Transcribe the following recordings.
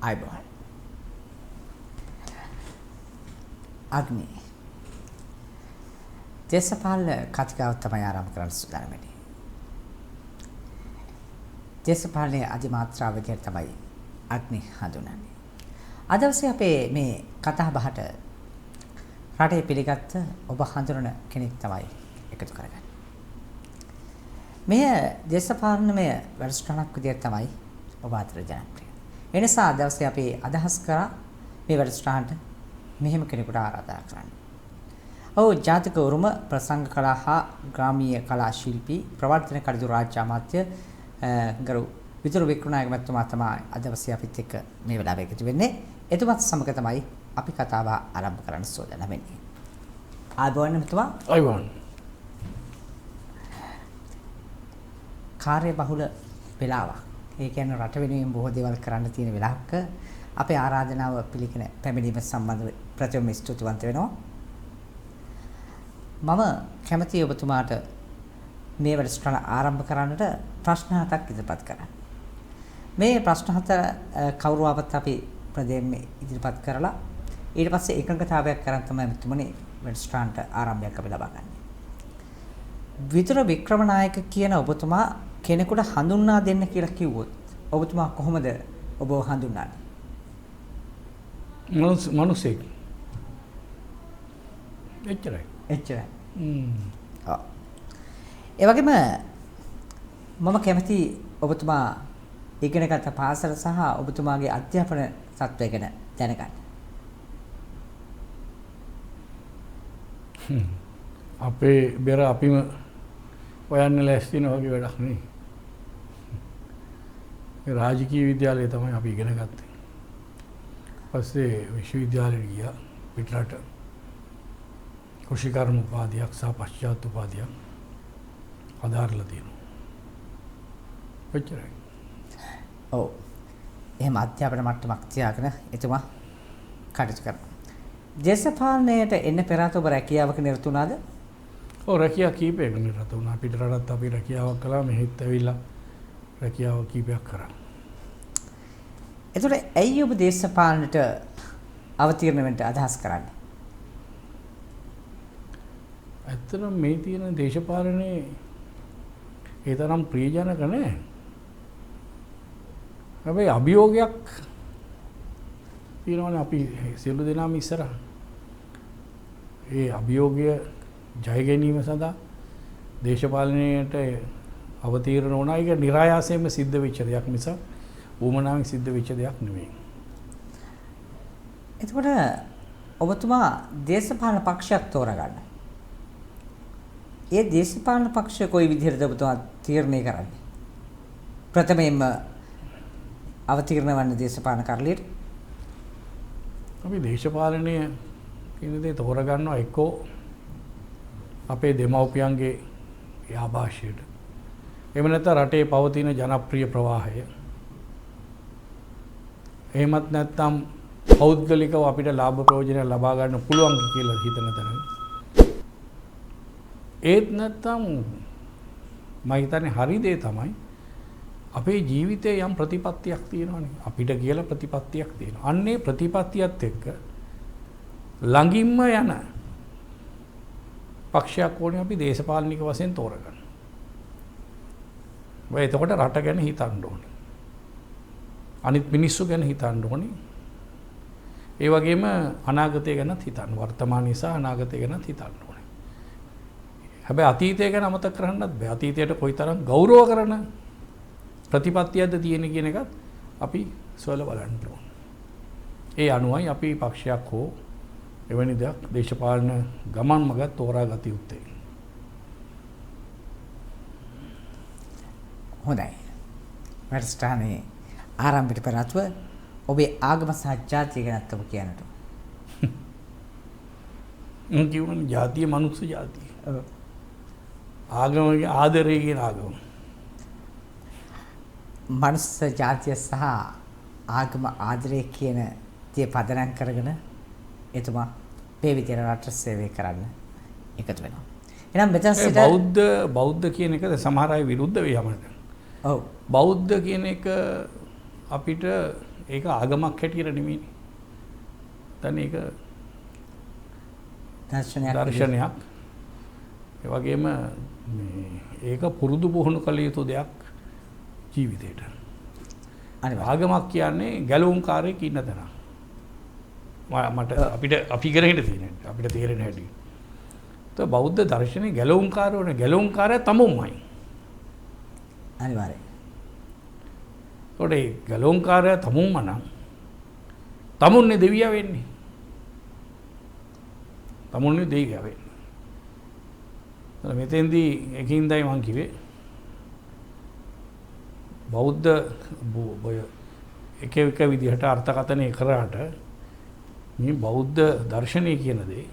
ආයුබෝවන්. අග්නි. දේශපාලන කතිකාව තමයි ආරම්භ කරන්න සූදානම් වෙන්නේ. දේශපාලනයේ අධිමාත්‍රාව විදිහට තමයි අග්නි හඳුනන්නේ. අද දවසේ අපේ මේ කතා බහට රටේ පිළිගත් ඔබ හඳුනන කෙනෙක් තමයි එකතු කරගන්නේ. මෙය දේශපාලනමය වැඩසටහනක් විදිහට තමයි ඔබ අතර ජනප්‍රිය. ඒ නිසා අද දවසේ අපි අදහස් කරා මේ වැඩසටහනට මෙහෙම කෙනෙකුට ආරාධනා කරන්න. ඔව් ජාතික උරුම ප්‍රසංග කලා හා ග්‍රාමීය කලා ශිල්පී ප්‍රවර්තන කටයුතු රාජ්‍ය අමාත්‍ය ගරු විතුරු වික්‍රමනායක මහත්මයා තමයි අද දවසේ අපිත් එක්ක මේ වෙලාවේ එකතු වෙන්නේ. එතුමත් සමග තමයි අපි කතාව ආරම්භ කරන්න සූදානම් වෙන්නේ. ආයුබෝවන් මහත්මයා. ආයුබෝවන්. කාර්ය බහුල වෙලාවක්. ඒ කියන්නේ රට වෙනුවෙන් බොහෝ දේවල් කරන්න තියෙන වෙලාවක අපේ ආරාධනාව පිළිගෙන පැමිණීම සම්බන්ධව ප්‍රථම ස්තුතිවන්ත වෙනවා. මම කැමතියි ඔබතුමාට මේ වැඩසටහන ආරම්භ කරන්නට ප්‍රශ්න 7ක් ඉදිරිපත් කරන්න. මේ ප්‍රශ්න 7 කවුරු ආවත් අපි ප්‍රදේශයෙන් ඉදිරිපත් කරලා ඊට පස්සේ එකඟතාවයක් කරන් තමයි මෙතුමනි වැඩසටහනට ආරම්භයක් අපි ලබා ගන්න. විතුර වික්‍රමනායක කියන ඔබතුමා කෙනෙකුට හඳුන්වා දෙන්න කියලා කිව්වොත් ඔබතුමා කොහොමද ඔබව හඳුන්වන්නේ? මනුස්සෙක්. එච්චරයි. එච්චරයි. ඔව්. ඒ වගේම මම කැමති ඔබතුමා ඉගෙනගත් පාසල සහ ඔබතුමාගේ අධ්‍යාපන තත්ත්වය ගැන දැනගන්න. අපේ බෙර අපිම හොයන්න ලෑස්ති වෙන වගේ වැඩක් නෙවෙයි. ඒ රාජකීය විද්‍යාලයේ තමයි අපි ඉගෙන ගත්තේ. පස්සේ විශ්වවිද්‍යාලයට ගියා පිටරට. කෘෂිකර්ම උපාධියක් සහ පශ්චාත් උපාධියක් අදාරලා තියෙනවා. එච්චරයි. ඔව්. එහෙම අධ්‍යාපන මට්ටමක් තියාගෙන එතුමා කටයුතු කරනවා. දේශපාලනයට එන්න පෙර ඔබ රැකියාවක නිරත වුණාද? ඔව් රැකියාව කීපයක නිරත වුණා. පිටරටත් අපි රැකියාවක් කළා. මෙහෙත් ඇවිල්ලා රැකියාව කීපයක් කරා. එතකොට ඇයි ඔබ දේශපාලනයට අවතීර්ණ වෙන්න අදහස් කරන්නේ? ඇත්තටම මේ තියෙන දේශපාලනේ ඒ තරම් ප්‍රියජනක නැහැ. හැබැයි අභියෝගයක් තියෙනවානේ අපි සියලු දෙනාම ඉස්සරහ. ඒ අභියෝගය ජය ගැනීම සඳහා දේශපාලනයට අවතීර්ණ වුණා. ඒක નિરાයාසයෙන්ම සිද්ධ වෙච්ච දෙයක් නිසා වුමනාවෙන් සිද්ධ වෙච්ච දෙයක් නෙවෙයි. එතකොට ඔබතුමා දේශපාලන පක්ෂයක් තෝරගන්න. ඒ දේශපාලන පක්ෂය කොයි විදිහටද ඔබතුමා තීරණය කරන්නේ? ප්‍රථමයෙන්ම අවතීර්ණ වන්න දේශපාලන කරලියට අපි දේශපාලනය කියන දේ තෝරගන්නවා එක්කෝ අපේ දෙමව්පියන්ගේ ආభాෂයට. එහෙම නැත්නම් රටේ පවතින ජනප්‍රිය ප්‍රවාහය. එහෙමත් නැත්නම් පෞද්ගලිකව අපිට ලාභ ප්‍රයෝජන ලබා ගන්න පුළුවන් කියලා හිතන තැන. ඒත් නැත්නම් මම හිතන්නේ හරි දේ තමයි අපේ ජීවිතයේ යම් ප්‍රතිපත්තියක් තියෙනවානේ. අපිට කියලා ප්‍රතිපත්තියක් තියෙනවා. අන්නේ ප්‍රතිපත්තියත් එක්ක ළඟින්ම යන පක්ෂයක් ඕනේ අපි දේශපාලනික වශයෙන් තෝරගන්න. ඔය එතකොට රට ගැන හිතන්න ඕනේ. අනිත් මිනිස්සු ගැන හිතන්න ඕනේ. ඒ වගේම අනාගතය ගැනත් හිතන්න. වර්තමානයේ සහ අනාගතය ගැනත් හිතන්න ඕනේ. හැබැයි අතීතය ගැන අමතක කරන්නත් බෑ. අතීතයට කොයිතරම් ගෞරව කරන ප්‍රතිපත්තියක්ද තියෙන කියන එකත් අපි සොයලා බලන්න ඕනේ. ඒ අනුවයි අපි පක්ෂයක් හෝ එවැනි දෙයක් දේශපාලන ගමන් මඟ තෝරා ගත යුත්තේ. හොඳයි. වැඩසටහනේ ආරම්භයට පෙර ආත්ව ඔබේ ආගම සහ ජාතිය ගැනත් ඔබ කියන්නට. මම කියවන ජාතිය මනුස්ස ජාතිය. ආගමගේ ආදරය කියන ආගම. මනුස්ස ජාතිය සහ ආගම ආදරය කියන දේ පදනම් කරගෙන එතුමා මේ විදිහට රට සේවය කරන්න එකතු වෙනවා. එහෙනම් මෙතන සිට බෞද්ධ කියන එකද සමහර අය විරුද්ධ වෙයි යමකට. ඔව්. බෞද්ධ කියන එක අපිට ඒක ආගමක් හැටියට නෙමෙයි. දැන් ඒක දර්ශනයක්. ඒ වගේම ඒක පුරුදු පුහුණු කළ යුතු දෙයක් ජීවිතේට. ආගමක් කියන්නේ ගැලවුම්කාරයෙක් ඉන්න තැන. මට අපි ඉගෙන හිට තියෙන අපිට තේරෙන හැටි. તો බෞද්ධ දර්ශනේ ගැලවුම්කාරයෝ නේ ගැලවුම්කාරය තමුමයි. අනිවාර්යයෙන්. ඒකට ගැලවුම්කාරය තමුම්ම නම් තමුන්නේ දෙවියා වෙන්නේ. තමුන්නේ දෙවියා වෙන්නේ. මෙතෙන්දී එකින්දයි මං කිව්වේ බෞද්ධ එක එක විදිහට අර්ථකථනය කරාට මේ බෞද්ධ දර්ශනය කියන දේ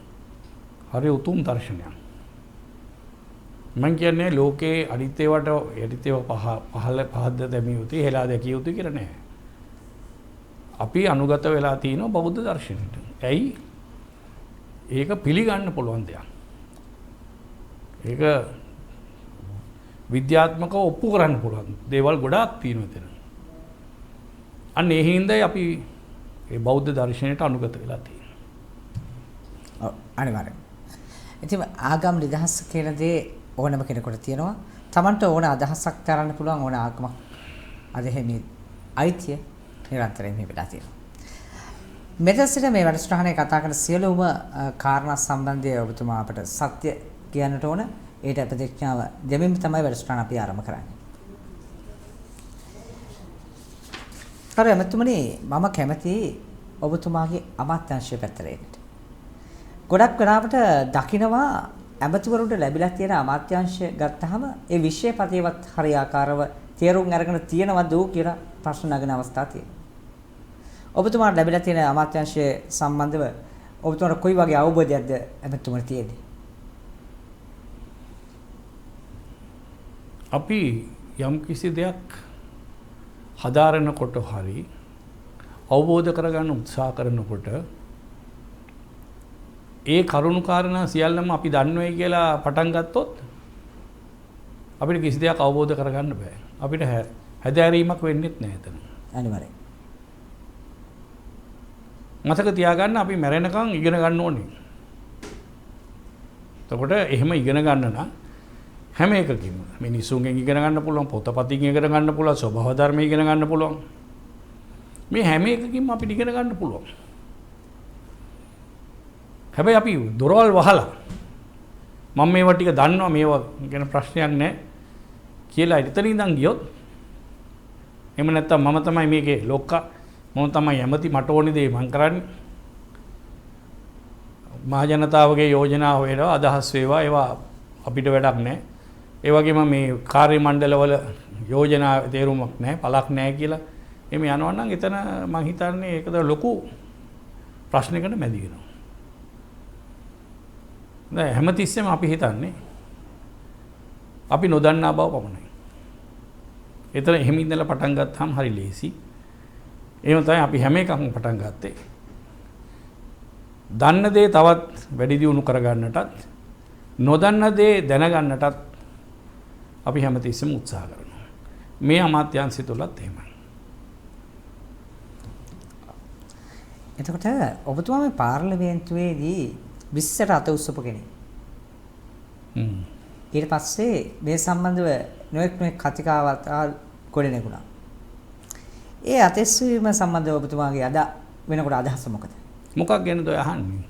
හරි උතුම් දර්ශනයක්. මං කියන්නේ ලෝකේ අනිත් ඒවාට යටිත් ඒවා පහද්ද දැමිය යුතුයි හෙලා දැකිය යුතුයි කියලා නෑ. අපි අනුගත වෙලා තියෙනවා බෞද්ධ දර්ශනයට. ඇයි? ඒක පිළිගන්න පුළුවන් දෙයක්. ඒක විද්‍යාත්මකව ඔප්පු කරන්න පුළුවන් දේවල් ගොඩාක් තියෙනවා එතන. අන්න ඒ හින්දායි අපි මේ බෞද්ධ දර්ශනයට අනුගත වෙලා තියෙන්නේ. ඔව් අනිවාර්යයෙන්. ඉතින් ආගම් නිදහස කියන දේ ඕනම කෙනෙකුට තියෙනවා. Tamanට ඕන අදහසක් කරන්න පුළුවන් ඕන ආගමක්. අද එහෙමයි අයිතිය නිරන්තරයෙන් මේ වෙලා තියෙනවා. මෙතන සිට මේ වැඩසටහනේ කතා කරන සියලුම කාරණා සම්බන්ධයෙන් ඔබතුමා අපට සත්‍ය කියන්නට ඕන. ඒට ප්‍රතිඥාව දෙමින් තමයි වැඩසටහන අපි ආරම්භ කරන්නේ. හරි එමෙතුමනි මම කැමති ඔබතුමාගේ අමාත්‍යාංශය පැත්තට එන්න. ගොඩක් වෙලාවට දකිනවා ඇමතිවරුන්ට ලැබිලා තියෙන අමාත්‍යාංශය ගත්තාම ඒ විෂය පදේවත් හරියාකාරව තේරුම් අරගෙන තියෙනවද කියලා ප්‍රශ්න නගන අවස්ථා තියෙනවා. ඔබතුමාට ලැබිලා තියෙන අමාත්‍යාංශය සම්බන්ධව ඔබතුමාට කොයි වගේ අවබෝධයක්ද ඇමතිතුමට තියෙන්නේ? අපි යම් කිසි දෙයක් හදාරනකොට හරි අවබෝධ කරගන්න උත්සාහ කරනකොට ඒ කරුණු කාරණා සියල්ලම අපි දන්නවයි කියලා පටන් ගත්තොත් අපිට කිසි දෙයක් අවබෝධ කරගන්න බෑ. අපිට හැදෑරීමක් වෙන්නෙත් නෑ එතන. අනිවාර්යයෙන්. මතක තියාගන්න අපි මැරෙනකන් ඉගෙන ගන්න ඕනේ. එතකොට එහෙම ඉගෙන ගන්න නම් හැම එකකින්ම මිනිසුන්ගෙන් ඉගෙන ගන්න පුළුවන්, පොතපතින් ඉගෙන ගන්න පුළුවන්, ස්වභාව ධර්ම ඉගෙන ගන්න පුළුවන්. මේ හැම එකකින්ම අපිට ඉගෙන ගන්න පුළුවන්. හැබැයි අපි දොරවල් වහලා මම මේවා ටික දන්නවා මේවා ගැන ප්‍රශ්නයක් නැහැ කියලා එතන ඉඳන් ගියොත් එහෙම නැත්තම් මම තමයි මේකේ ලොක්කා මම තමයි ඇමති මට ඕනේ දේ මං කරන්නේ මහ ජනතාවගේ යෝජනා වේවා අදහස් වේවා ඒවා අපිට වැඩක් නැහැ ඒ වගේම මේ කාර්ය මණ්ඩලවල යෝජනා තේරුමක් නැහැ පළක් නැහැ කියලා එමෙ යනවා නම් එතන මං හිතන්නේ ඒකද ලොකු ප්‍රශ්නයකට මැදි වෙනවා දැන් හැමතිස්සෙම අපි හිතන්නේ අපි නොදන්නා බව පමණයි. ඒතර එහෙම ඉඳලා පටන් ගත්තාම හරි ලේසි. එහෙම තමයි අපි හැම එකක්ම පටන් ගත්තේ. දන්න දේ තවත් වැඩි දියුණු කරගන්නටත් නොදන්න දේ දැනගන්නටත් අපි හැමතිස්සෙම උත්සාහ කරනවා. මේ අමාත්‍යාංශය තුලත් එහෙමයි. එතකොට ඔබතුමා මේ පාර්ලිමේන්තුවේදී 20ට අත උස්සපු කෙනෙක්. ඊට පස්සේ මේ සම්බන්ධව නොඑක් කතිකාවතා ගොඩ නැගුණා. ඒ අතැස්වීම සම්බන්ධව ඔබතුමාගේ අද වෙනකොට අදහස මොකද? මොකක් ගැනද ඔය අහන්නේ?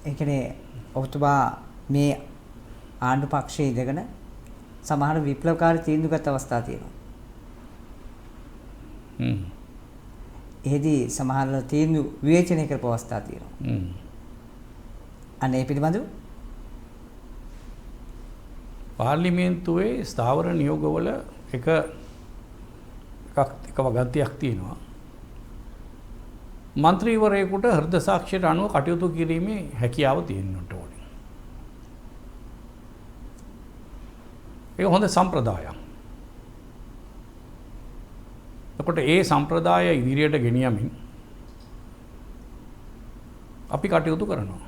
ඒ කියන්නේ ඔබතුමා මේ ආණ්ඩු පක්ෂයේ ඉඳගෙන සමහර විප්ලවකාරී තීන්දුව ගත් අවස්ථා තියෙනවා. එහෙදී සමහර තීන්දුව විවේචනය කරපු අවස්ථා තියෙනවා. අනේ පිළිබඳව පාර්ලිමේන්තුවේ ස්ථාවර නියෝගවල එක වගන්තියක් තියෙනවා. මන්ත්‍රීවරයෙකුට හෘද සාක්ෂියට අනුව කටයුතු කිරීමේ හැකියාව තියෙන්නට ඕනේ. ඒක හොඳ සම්ප්‍රදායක්. එතකොට ඒ සම්ප්‍රදාය ඉදිරියට ගෙනියමින් අපි කටයුතු කරනවා.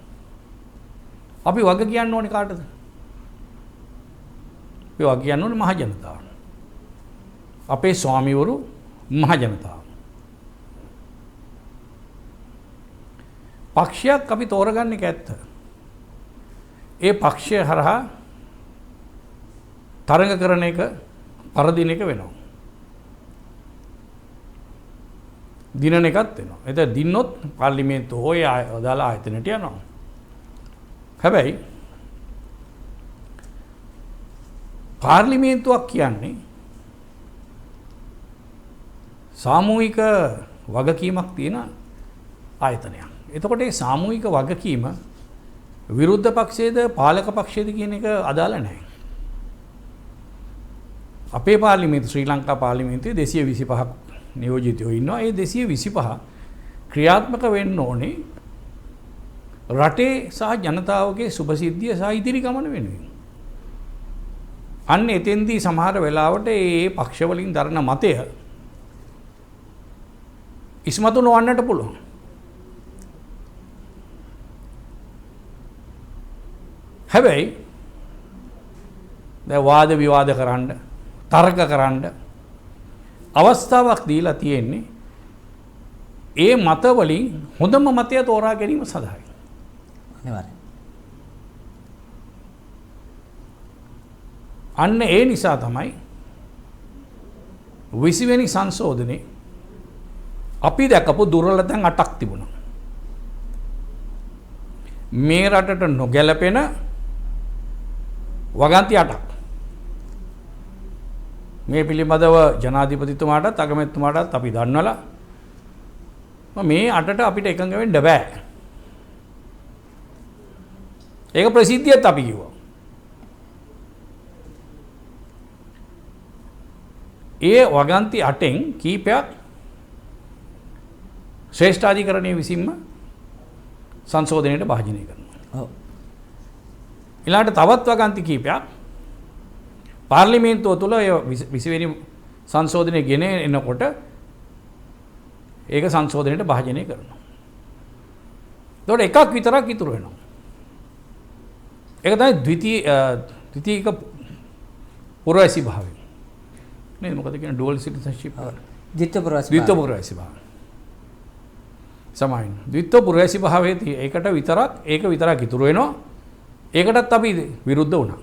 අපි වග කියන්න ඕනේ කාටද? අපි වග කියන්න ඕනේ මහ ජනතාවට. අපේ ස්වාමිවරු මහ ජනතාව. පක්ෂයක් අපි තෝරගන්න එක ඇත්ත. ඒ පක්ෂය හරහා තරඟ කරන එක පරදින එක වෙනවා. දිනන එකත් වෙනවා. එතන දින්නොත් පාර්ලිමේන්තුව හොය අදාළ ආයතනයට යනවා. හැබැයි පාර්ලිමේන්තුවක් කියන්නේ සාමූහික වගකීමක් තියෙන ආයතනයක්. එතකොට මේ සාමූහික වගකීම විරුද්ධ පක්ෂයේද පාලක පක්ෂයේද කියන එක අදාළ නැහැ. අපේ පාර්ලිමේන්තුව ශ්‍රී ලංකා පාර්ලිමේන්තුවේ 225ක් නියෝජිතයෝ ඉන්නවා. ඒ 225 ක්‍රියාත්මක වෙන්න ඕනේ රටේ සහ ජනතාවගේ සුභසිද්ධිය සහ ඉදිරි ගමන වෙනුවෙන්. අන්න එතෙන්දී සමහර වෙලාවට මේ පක්ෂ වලින් දරන මතය ඉස්මතු නොවන්නට පුළුවන්. හැබැයි දැන් වාද විවාද කරන්න තර්ක කරන්න අවස්ථාවක් දීලා තියෙන්නේ ඒ මත වලින් හොඳම මතය තෝරා ගැනීම සඳහායි. අනිවාර්යයෙන්. අන්න ඒ නිසා තමයි 20 වෙනි සංශෝධනයේ අපි දැකපු දුර්වලතන් 8ක් තිබුණා. මේ රටට නොගැලපෙන වගන්ති 8ක්. මේ පිළිබඳව ජනාධිපතිතුමාටත් අගමැතිතුමාටත් අපි දන්වලා මේ 8ට අපිට එකඟ වෙන්න බෑ. ඒක ප්‍රසිද්ධියත් අපි කිව්වා. ඒ වගන්ති 8න් කීපයක් ශ්‍රේෂ්ඨාධිකරණයේ විසින්ම සංශෝධනයට භාජනය කරනවා. ඔව්. ඊළඟට තවත් වගන්ති කීපයක් පාර්ලිමේන්තුව තුළ 20 වෙනි සංශෝධනය ගෙන එනකොට ඒක සංශෝධනයට භාජනය කරනවා. ඒකට එකක් විතරක් ඉතුරු වෙනවා. ඒක තමයි ද්විතීයික පුරවැසි භාවය. නේද? මොකද කියන්නේ ඩුවල් සිටිසන්ෂිප් වල. ද්විත්ව පුරවැසි භාවය. සමායින්. ද්විත්ව පුරවැසි භාවයේදී ඒක විතරක් ඉතුරු වෙනවා. ඒකටත් අපි විරුද්ධ වුණා.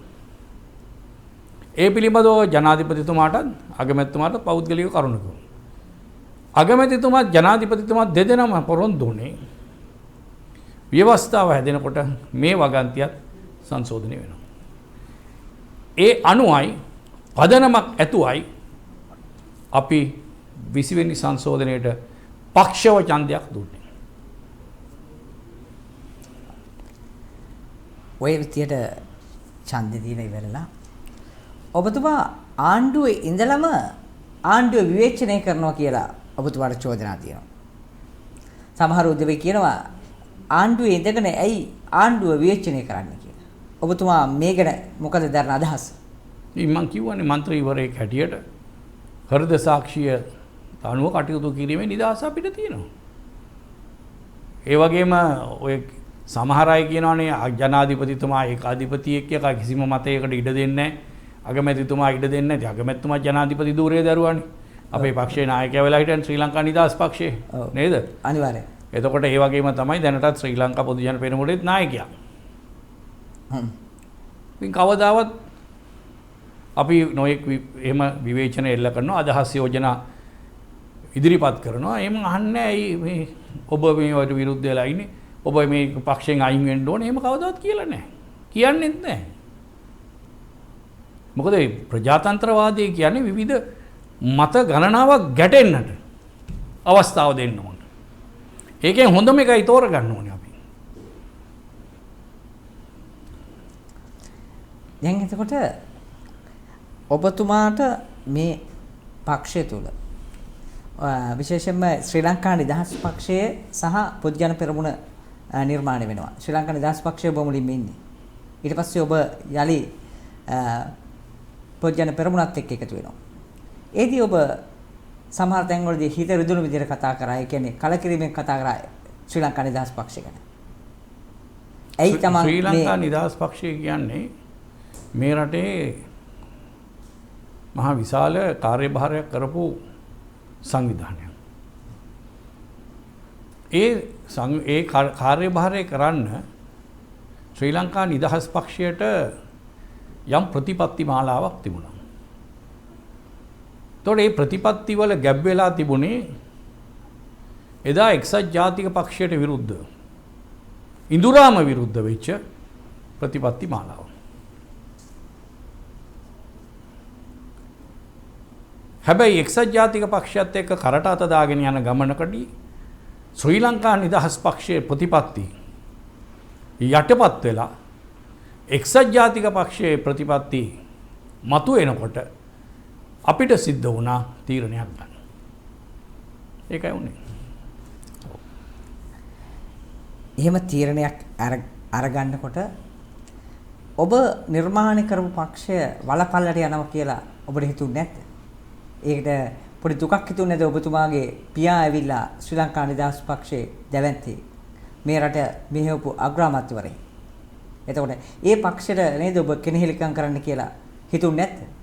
ඒ පිළිබඳව ජනාධිපතිතුමාටත් අගමැතිතුමාටත් පෞද්ගලික කරුණු කිව්වා. අගමැතිතුමා ජනාධිපතිතුමා දෙදෙනාම පොරොන්දු වුණේ ව්‍යවස්ථාව හැදෙනකොට මේ වගන්තියත් සංශෝධනය වෙනවා. ඒ අනුවයි පදනමක් ඇතුවයි අපි 20 වෙනි සංශෝධනයට පක්ෂව ඡන්දයක් දුන්නේ. ඔය විදියට ඡන්දය දීලා ඉවරලා ඔබතුමා ආණ්ඩුවේ ඉඳලම ආණ්ඩුව විවේචනය කරනවා කියලා ඔබතුමාට චෝදනා තියෙනවා. සමහර උදවිය කියනවා ආණ්ඩුවේ ඉඳගෙන ඇයි ආණ්ඩුව විවේචනය කරන්නේ කියලා. ඔබතුමා මේ ගැන මොකද දරන අදහස? මම කියවනේ മന്ത്രിවරයෙක් හැටියට හෘද සාක්ෂිය අනුව කටයුතු කිරීමේ නිදහස අපිට තියෙනවා. ඒ වගේම ඔය සමහර අය කියනවානේ ජනාධිපතිතුමා ඒකාධිපතියෙක් එක කිසිම මතයකට ඉඩ දෙන්නේ නැහැ. අගමැතිතුමා ඉඩ දෙන්නේ නැති. අගමැතිතුමා ජනාධිපති ධූරයේ දරුවානේ. අපේ පක්ෂයේ නායකයා වෙලා හිටියන් ශ්‍රී ලංකා නිදහස් පක්ෂයේ. නේද? අනිවාර්යයෙන්. එතකොට ඒ වගේම තමයි දැනටත් ශ්‍රී ලංකා පොදු ජන පෙරමුණේ නායකයා. ඉතින් කවදාවත් අපි නොයෙක් එහෙම විවේචන එල්ල කරනවා අදහස් යෝජනා ඉදිරිපත් කරනවා. එහෙම අහන්නේ ඇයි මේ ඔබ මේවට විරුද්ධ වෙලා ඉන්නේ? ඔබ මේ පක්ෂයෙන් අයින් වෙන්න ඕනේ. එහෙම කවදාවත් කියලා නැහැ. කියන්නේත් නැහැ. මොකද ප්‍රජාතන්ත්‍රවාදය කියන්නේ විවිධ මත ගණනාවක් ගැටෙන්නට අවස්ථාව දෙන්න ඕන. ඒකෙන් හොඳම එකයි තෝරගන්න ඕනේ අපි. දැන් එතකොට ඔබතුමාට මේ පක්ෂය තුල විශේෂයෙන්ම ශ්‍රී ලංකා නිදහස් පක්ෂය සහ පොදු ජන පෙරමුණ නිර්මාණය වෙනවා. ශ්‍රී ලංකා නිදහස් පක්ෂය ඔබ මුලින්ම ඉන්නේ. ඊට පස්සේ ඔබ යලි පොදු ජන පෙරමුණත් එක්ක එකතු වෙනවා. ඒදී ඔබ සමහර තැන්වලදී හිත රිදුණු විදිහට කතා කරා. ඒ කියන්නේ කලකිරීමෙන් කතා කරා ශ්‍රී ලංකා නිදහස් පක්ෂය ගැන. ඇයි තමන් ශ්‍රී ලංකා නිදහස් පක්ෂය කියන්නේ මේ රටේ මහා විශාල කාර්යභාරයක් කරපු සංවිධානයක්. ඒ කාර්යභාරය කරන්න ශ්‍රී ලංකා නිදහස් පක්ෂයට යම් ප්‍රතිපත්ති මාලාවක් තිබුණා. එතකොට මේ ප්‍රතිපත්ති වල ගැබ් වෙලා තිබුණේ එදා එක්සත් ජාතික පක්ෂයට විරුද්ධ ඉඳුරාම විරුද්ධ වෙච්ච ප්‍රතිපත්ති මාලාව. හැබැයි එක්සත් ජාතික පක්ෂයත් එක්ක කරට අත දාගෙන යන ගමනකදී ශ්‍රී ලංකා නිදහස් පක්ෂයේ ප්‍රතිපත්ති යටපත් වෙලා එක්සත් ජාතික පක්ෂයේ ප්‍රතිපත්ති මතු එනකොට අපිට සිද්ධ වුණා තීරණයක් ගන්න. ඒකයි උනේ. එහෙම තීරණයක් අරගන්නකොට ඔබ නිර්මාණය කරපු පක්ෂය වලපල්ලට යනවා කියලා ඔබට හිතුන්නේ නැද්ද? ඒකට පොඩි දුකක් හිතුන්නේ නැද්ද ඔබතුමාගේ පියා ඇවිල්ලා ශ්‍රී ලංකා නිදහස් පක්ෂයේ දැවැන්තේ මේ රට මෙහෙවපු අග්‍රාමාත්‍යවරයෙක්. එතකොට ඒ පක්ෂයට නේද ඔබ කෙනෙහිලිකම් කරන්න කියලා හිතුන්නේ නැද්ද?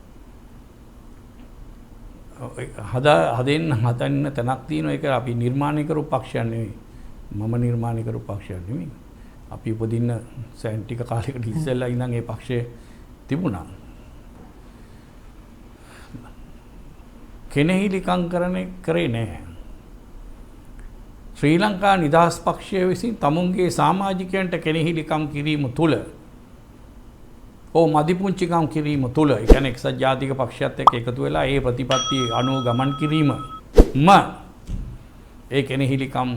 හදන්න තැනක් තියෙනවා. ඒක අපි නිර්මාණය කරපු පක්ෂයක් නෙවෙයි. මම නිර්මාණය කරපු පක්ෂයක් නෙවෙයි. අපි උපදින්න සෑන් ටික කාලයකට ඉස්සෙල්ලා ඉඳන් ඒ පක්ෂය තිබුණා. කෙනෙහිලිකම් කරේ නැහැ. ශ්‍රී ලංකා නිදහස් පක්ෂය විසින් තමුන්ගේ සමාජිකයන්ට කෙනෙහිලිකම් කිරීම තුළ මදිපුංචිකම් කිරීම තුළ ඒ කියන්නේ එක්සත් ජාතික පක්ෂයත් එක්ක එකතු වෙලා ඒ ප්‍රතිපත්තිය අනුව ගමන් කිරීම ඒ කෙනෙහිලිකම්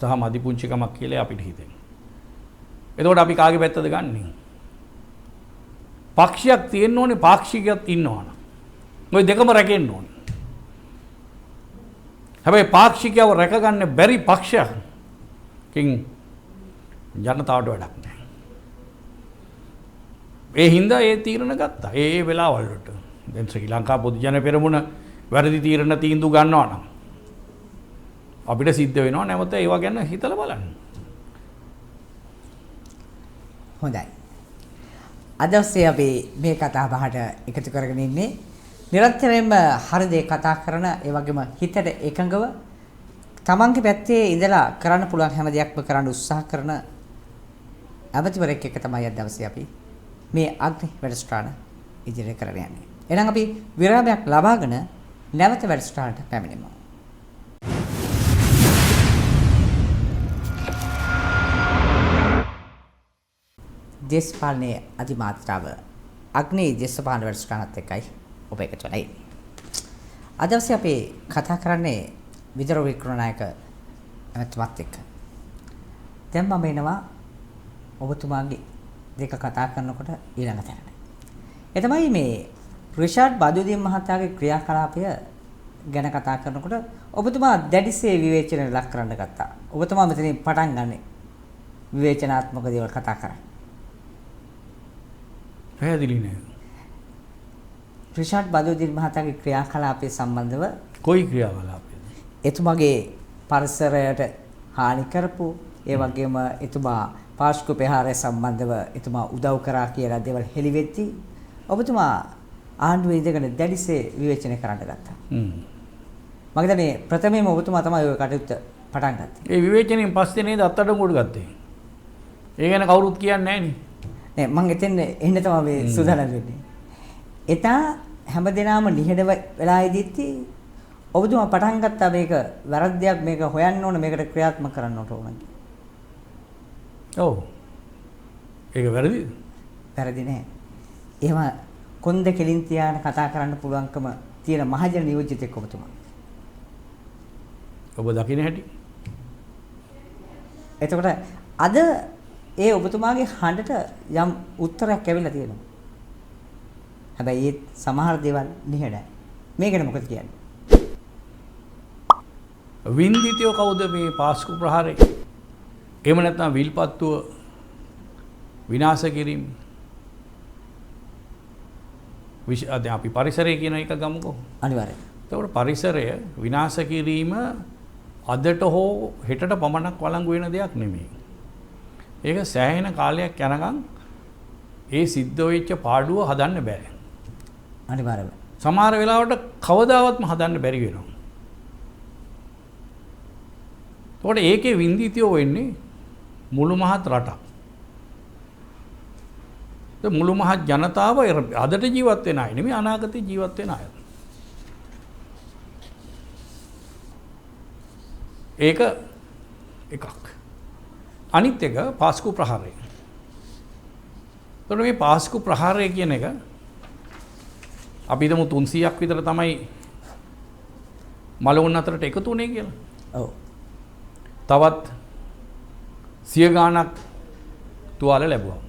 සහ මදිපුංචිකමක් කියලා අපිට හිතෙනවා. එතකොට අපි කාගේ පැත්තද ගන්නෙ? පක්ෂයක් තියෙන්න ඕනේ, පාක්ෂිකයක් ඉන්නවනම්. ওই දෙකම රැකෙන්න ඕනේ. හැබැයි පාක්ෂිකයව රැකගන්න බැරි පක්ෂයකින් ජනතාවට වැඩක් නැහැ. ඒ හින්දා ඒ තීරණ ගත්තා. ඒ වෙලාවල් වලට. දැන් ශ්‍රී ලංකා පොදු ජන පෙරමුණ වැරදි තීරණ තීන්දුව ගන්නවා නම් අපිට සිද්ධ වෙනවා නැවත ඒවා ගැන හිතලා බලන්න. හොඳයි. අද ඔස්සේ අපි මේ කතා බහට එකතු කරගෙන ඉන්නේ නිරන්තරයෙන්ම හරි දේ කතා කරන ඒ වගේම හිතට එකඟව තමන්ගේ පැත්තේ ඉඳලා කරන්න පුළුවන් හැම දෙයක්ම කරන්න උත්සාහ කරන අමතිවරයෙක් එක්ක තමයි අද දවසේ අපි මේ අග්නි වැඩසටහන ඉදිරියට කරගෙන යන්නේ. එහෙනම් අපි විරාමයක් ලබාගෙන නැවත වැඩසටහනට පැමිණෙමු. දේශපාලනයේ අධිමාත්‍රාව අග්නි දේශපාලන වැඩසටහනත් එක්කයි ඔබ එකතු වෙලා ඉන්නේ. අද දවසේ අපි කතා කරන්නේ විදුර වික්‍රමනායක ඇමතුමත් එක්ක. දැන් මම එනවා ඔබතුමාගේ දෙක කතා කරනකොට ඊළඟ තැනට. ඒ තමයි මේ රිෂාඩ් බදුදීන් මහතාගේ ක්‍රියාකලාපය ගැන කතා කරනකොට ඔබතුමා දැඩිසේ විවේචනය ලක් කරන්න ගත්තා. ඔබතුමා මෙතනින් පටන් ගන්න විවේචනාත්මක දේවල් කතා කරා. පැහැදිලි නෑ. රිෂාඩ් බදුදීන් මහතාගේ ක්‍රියාකලාපය සම්බන්ධව කොයි ක්‍රියාකලාපයද? එතුමාගේ පරිසරයට හානි කරපු ඒ වගේම එතුමා පාස්කු ප්‍රහාරය සම්බන්ධව එතුමා උදව් කරා කියලා දේවල් හෙළිවෙද්දී ඔබතුමා ආණ්ඩුවේ ඉඳගෙන දැඩිසේ විවේචනය කරන්න ගත්තා. මම හිතන්නේ ප්‍රථමයෙන්ම ඔබතුමා තමයි ඔය කටයුත්ත පටන් ගත්තේ. ඒ විවේචනයෙන් පස්සේ නේද අත්අඩංගුවට ගත්තේ. ඒ ගැන කවුරුත් කියන්නේ නැහැ නේ. නෑ මම එතෙන් එන්න තමයි මේ සූදානම් වෙන්නේ. එතා හැමදේනම නිහඬ වෙලා ඉදිද්දී ඔබතුමා පටන් ගත්තා මේක වැරද්දයක්, මේක හොයන්න ඕන, මේකට ක්‍රියාත්මක කරන්න ඕන. ඔව්. ඒක වැරදිද? වැරදි නෑ. එහෙම කොන්ද කෙලින් තියාන කතා කරන්න පුළුවන්කම තියෙන මහජන නියෝජිතෙක් ඔබතුමා. ඔබ දකින්න හැටි. එතකොට අද ඒ ඔබතුමාගේ හඬට යම් උත්තරයක් ඇවිල්ලා තියෙනවා. හැබැයි ඒ සමහර දේවල් නිහඬයි. මේකට මොකද කියන්නේ? වින්දිතයෝ කවුද මේ පාස්කු ප්‍රහාරේ? එහෙම නැත්නම් විල්පත්තුව විනාශ කිරීම. දැන් අපි පරිසරය කියන එක ගමුකෝ. අනිවාර්යයෙන්. ඒතකොට පරිසරය විනාශ කිරීම අදට හෝ හෙටට පමණක් වළංගු වෙන දෙයක් නෙමෙයි. ඒක සෑහෙන කාලයක් යනකම් ඒ සිද්ධ වෙච්ච පාඩුව හදන්න බෑ. අනිවාර්යයෙන්. සමහර වෙලාවට කවදාවත්ම හදන්න බැරි වෙනවා. එතකොට ඒකේ වින්දිතියෝ වෙන්නේ මුළු මහත් රටක්. මුළු මහත් ජනතාව අදට ජීවත් වෙන අය නෙමෙයි අනාගතේ ජීවත් වෙන අය. ඒක එකක්. අනිත් එක පාස්කු ප්‍රහාරය. එතකොට මේ පාස්කු ප්‍රහාරය කියන එක අපි හිතමු 300ක් විතර තමයි මලවුන් අතරට එකතු වුණේ කියලා. ඔව්. තවත් 100 ගාණක් තුවාල ලැබුවා.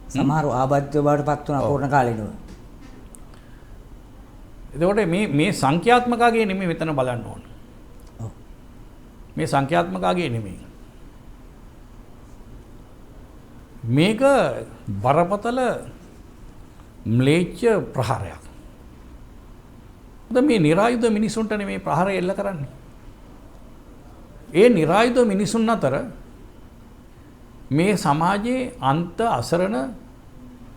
සමහරව ආබාධිත බවට පත් වුණා පූර්ණ කාලීනව. එතකොට මේ සංඛ්‍යාත්මකගේ නෙමෙයි මෙතන බලන්න ඕන. ඔව්. මේ සංඛ්‍යාත්මකගේ නෙමෙයි. මේක බරපතල ම්ලේච්ඡ ප්‍රහාරයක්. මේ නිරායුධ මිනිසුන්ට මේ ප්‍රහාරය එල්ල කරන්නේ. ඒ නිරායුධ මිනිසුන් අතර මේ සමාජයේ අන්ත අසරණ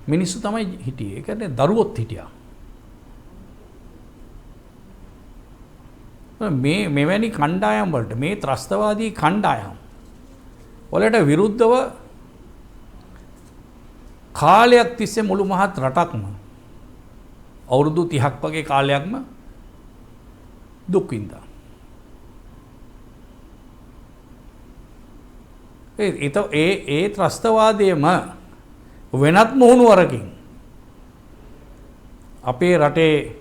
මිනිස්සු තමයි හිටියේ. ඒ කියන්නේ දරුවොත් හිටියා. මේ මෙවැනි කණ්ඩායම් වලට මේ ත්‍රස්තවාදී කණ්ඩායම් වලට විරුද්ධව කාලයක් තිස්සේ මුළු මහත් රටක්ම අවුරුදු 30ක් වගේ කාලයක්ම දුක් විඳා. ඒ ත්‍රස්තවාදයේම වෙනත් මුහුණුවරකින් අපේ රටේ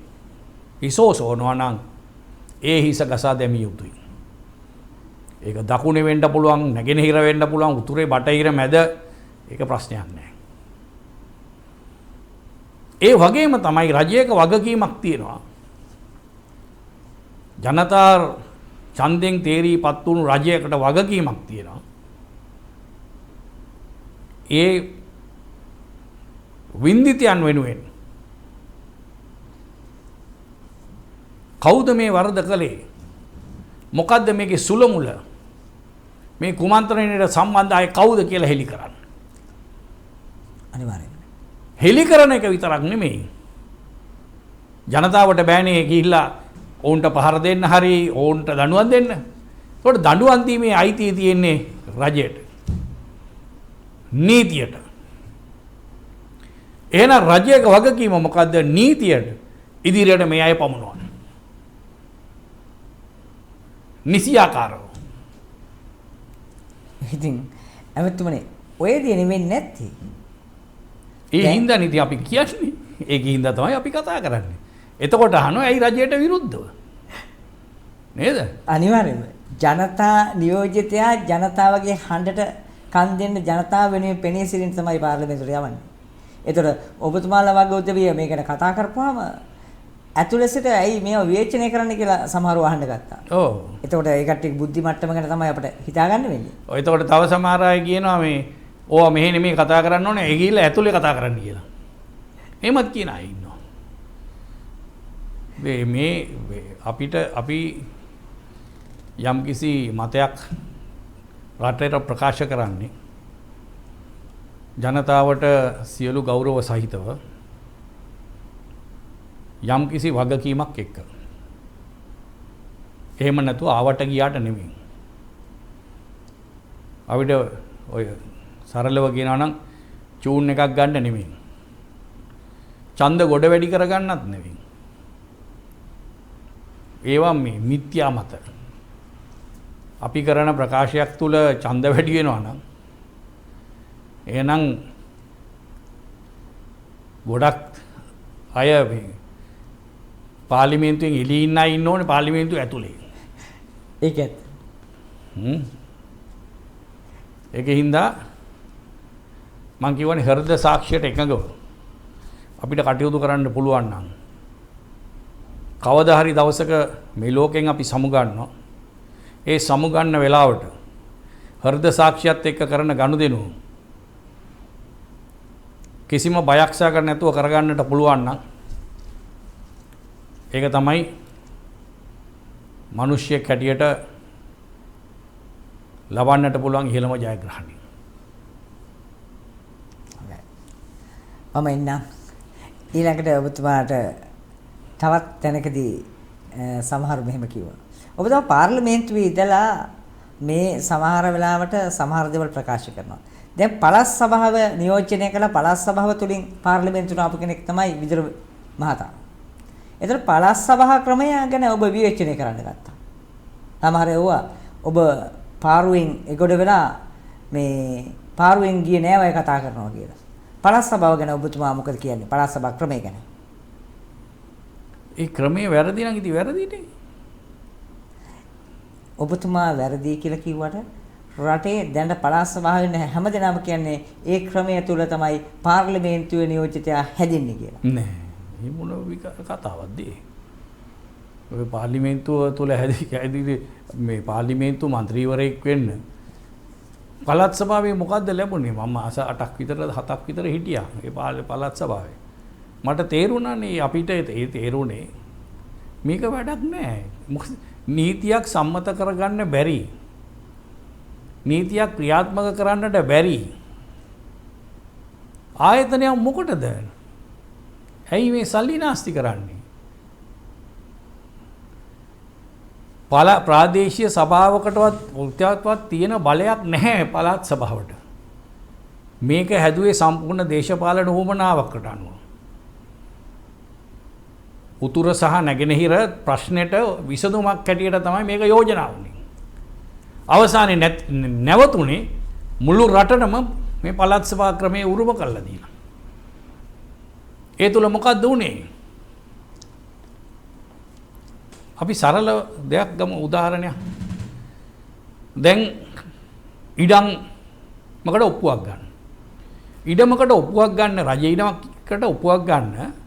ඉසෝසෝනවා නම් ඒ හිස ගසා දැමිය යුතුයි. ඒක දකුණේ වෙන්න පුළුවන්, නැගෙනහිර වෙන්න පුළුවන්, උතුරේ බටහිර මැද ඒක ප්‍රශ්නයක් නෑ. ඒ වගේම තමයි රජයක වගකීමක් තියෙනවා. ජනතා ඡන්දෙන් තේරීපත් වුණු රජයකට වගකීමක් තියෙනවා. ඒ වින්දිතයන් වෙනුවෙන් කවුද මේ වරද කළේ? මොකද්ද මේකේ සුළමුල? මේ කුමන්ත්‍රණයට සම්බන්ධ අය කවුද කියලා හෙළි කරන්න. අනිවාර්යයෙන්. හෙළි කරන එක විතරක් නෙමෙයි. ජනතාවට බෑනේ ගිහිල්ලා ඔවුන්ට පහර දෙන්න හරි ඔවුන්ට දඬුවම් දෙන්න. ඒකට දඬුවම් දීමේ අයිතිය තියෙන්නේ රජයට. නීතියට. එහෙනම් රජයක වගකීම මොකද්ද? නීතියට ඉදිරියට මේ අය පමුණවන්න. නිසියාකාරව. ඉතින් ඇමතුමනේ ඔය දේ නෙමෙයි නැත්තේ. ඒ හින්දා නීති අපි කියන්නේ. ඒක හින්දා තමයි අපි කතා කරන්නේ. එතකොට අහනවා ඇයි රජයට විරුද්ධව? නේද? අනිවාර්යයෙන්ම. ජනතා නියෝජිතයා ජනතාවගේ හඬට කන් දෙන්න ජනතාව වෙනුවෙන් පෙනී සිටින්න තමයි පාර්ලිමේන්තුවට යවන්නේ. ඒතකොට ඔබතුමාලා වගේ උදවිය මේක ගැන කතා කරපුවාම ඇතුළතට ඇයි මේව විවේචනය කරන්න කියලා සමහරව අහන්න ගත්තා. ඔව්. එතකොට ඒ කට්ටිය බුද්ධි මට්ටම ගැන තමයි අපිට හිතාගන්න වෙන්නේ. ඔය එතකොට තව සමහර අය කියනවා මේ ඕවා මෙහෙ නෙමෙයි කතා කරන්න ඕනේ. ඒ ගිහිල්ලා ඇතුලේ කතා කරන්න කියලා. එහෙමත් කියන අය ඉන්නවා. මේ අපි යම්කිසි මතයක් රටේට ප්‍රකාශ කරන්නේ ජනතාවට සියලු ගෞරව සහිතව යම්කිසි වගකීමක් එක්ක. එහෙම නැතුව ආවට ගියාට නෙමෙයි. අපිට ඔය සරලව කියනවා නම් චූන් එකක් ගන්න නෙමෙයි. ඡන්ද ගොඩ වැඩි කරගන්නත් නෙමෙයි. ඒවා මේ මිත්‍යා මත. අපි කරන ප්‍රකාශයක් තුල ඡන්ද වැඩි වෙනවා නම් එහෙනම් ගොඩක් අය මේ පාර්ලිමේන්තුවෙන් එළිය ඉන්න අය ඉන්න ඕනේ පාර්ලිමේන්තුව ඇතුලේ. ඒකත්. ඒකින්ද මං කියවනේ හෘද සාක්ෂියට එකඟව අපිට කටයුතු කරන්න පුළුවන් නම් කවදා හරි දවසක මේ ලෝකෙන් අපි සමුගන්නවා. ඒ සමුගන්න වෙලාවට හෘද සාක්ෂියත් එක්ක කරන ගනුදෙනුව කිසිම බයක් සාකර නැතුව කරගන්නට පුළුවන් නම් ඒක තමයි මිනිස්සෙක් හැටියට ලබන්නට පුළුවන් ඉහළම ජයග්‍රහණය. මම ඉන්නම් ඊළඟට ඔබතුමාට තවත් තැනකදී සමහරු මෙහෙම කිව්වා. ඔබතුමා පාර්ලිමේන්තුවේ ඉඳලා මේ සමහර වෙලාවට සමහර දේවල් ප්‍රකාශ කරනවා. දැන් පළාත් සභාව නියෝජනය කළ පළාත් සභාව තුලින් පාර්ලිමේන්තුවට ආපු කෙනෙක් තමයි විදුර මහතා. ඒතර පළාත් සභා ක්‍රමය ගැන ඔබ විවේචනය කරන්න ගත්තා. සමහර ඒවා ඔබ පාරුවෙන් එගොඩ වෙලා මේ පාරුවෙන් ගියේ නෑ වයි කතා කරනවා කියලා. පළාත් සභාව ගැන ඔබතුමා මොකද කියන්නේ? පළාත් සභා ක්‍රමය ගැන. ඒ ක්‍රමයේ වැරදි නම් ඉතින් වැරදිනේ. ඔබතුමා වැරදි කියලා කිව්වට රටේ දැන් පළාත් සභාවෙන් හැමදෙනාම කියන්නේ ඒ ක්‍රමය තුල තමයි පාර්ලිමේන්තුවේ නියෝජිතයා හැදෙන්නේ කියලා. නෑ. මේ මොන කතාවක්ද ඒ? ඔය පාර්ලිමේන්තුව තුල හැදී මේ පාර්ලිමේන්තු මන්ත්‍රීවරයෙක් වෙන්න පළාත් සභාවේ මොකද්ද ලැබුණේ? මම මාස 8ක් විතර 7ක් විතර හිටියා ඒ පළාත් සභාවේ. මට තේරුණානේ අපිට ඒ තේරුණේ මේක වැඩක් නෑ. මොකද නීතියක් සම්මත කරගන්න බැරි. නීතියක් ක්‍රියාත්මක කරන්නට බැරි. ආයතනයක් මොකටද? ඇයි මේ සල්ලි නාස්ති කරන්නේ? ප්‍රාදේශීය සභාවකටවත් උත්සාහවත් තියෙන බලයක් නැහැ පළාත් සභාවට. මේක හැදුවේ සම්පූර්ණ දේශපාලන උවමනාවකට අනුව. උතුර සහ නැගෙනහිර ප්‍රශ්නෙට විසඳුමක් හැටියට තමයි මේක යෝජනා වුණේ. අවසානයේ නැවතුනේ මුළු රටටම මේ පළාත් සභා ක්‍රමයේ උරුම කළා දීලා. ඒ තුල මොකක්ද උනේ? අපි සරල දෙයක් ගමු උදාහරණයක්. දැන් ඉඩම් මකට ඔප්පුවක් ගන්න. ඉඩමකට ඔප්පුවක් ගන්න රජ ඉඩමකට ඔප්පුවක් ගන්න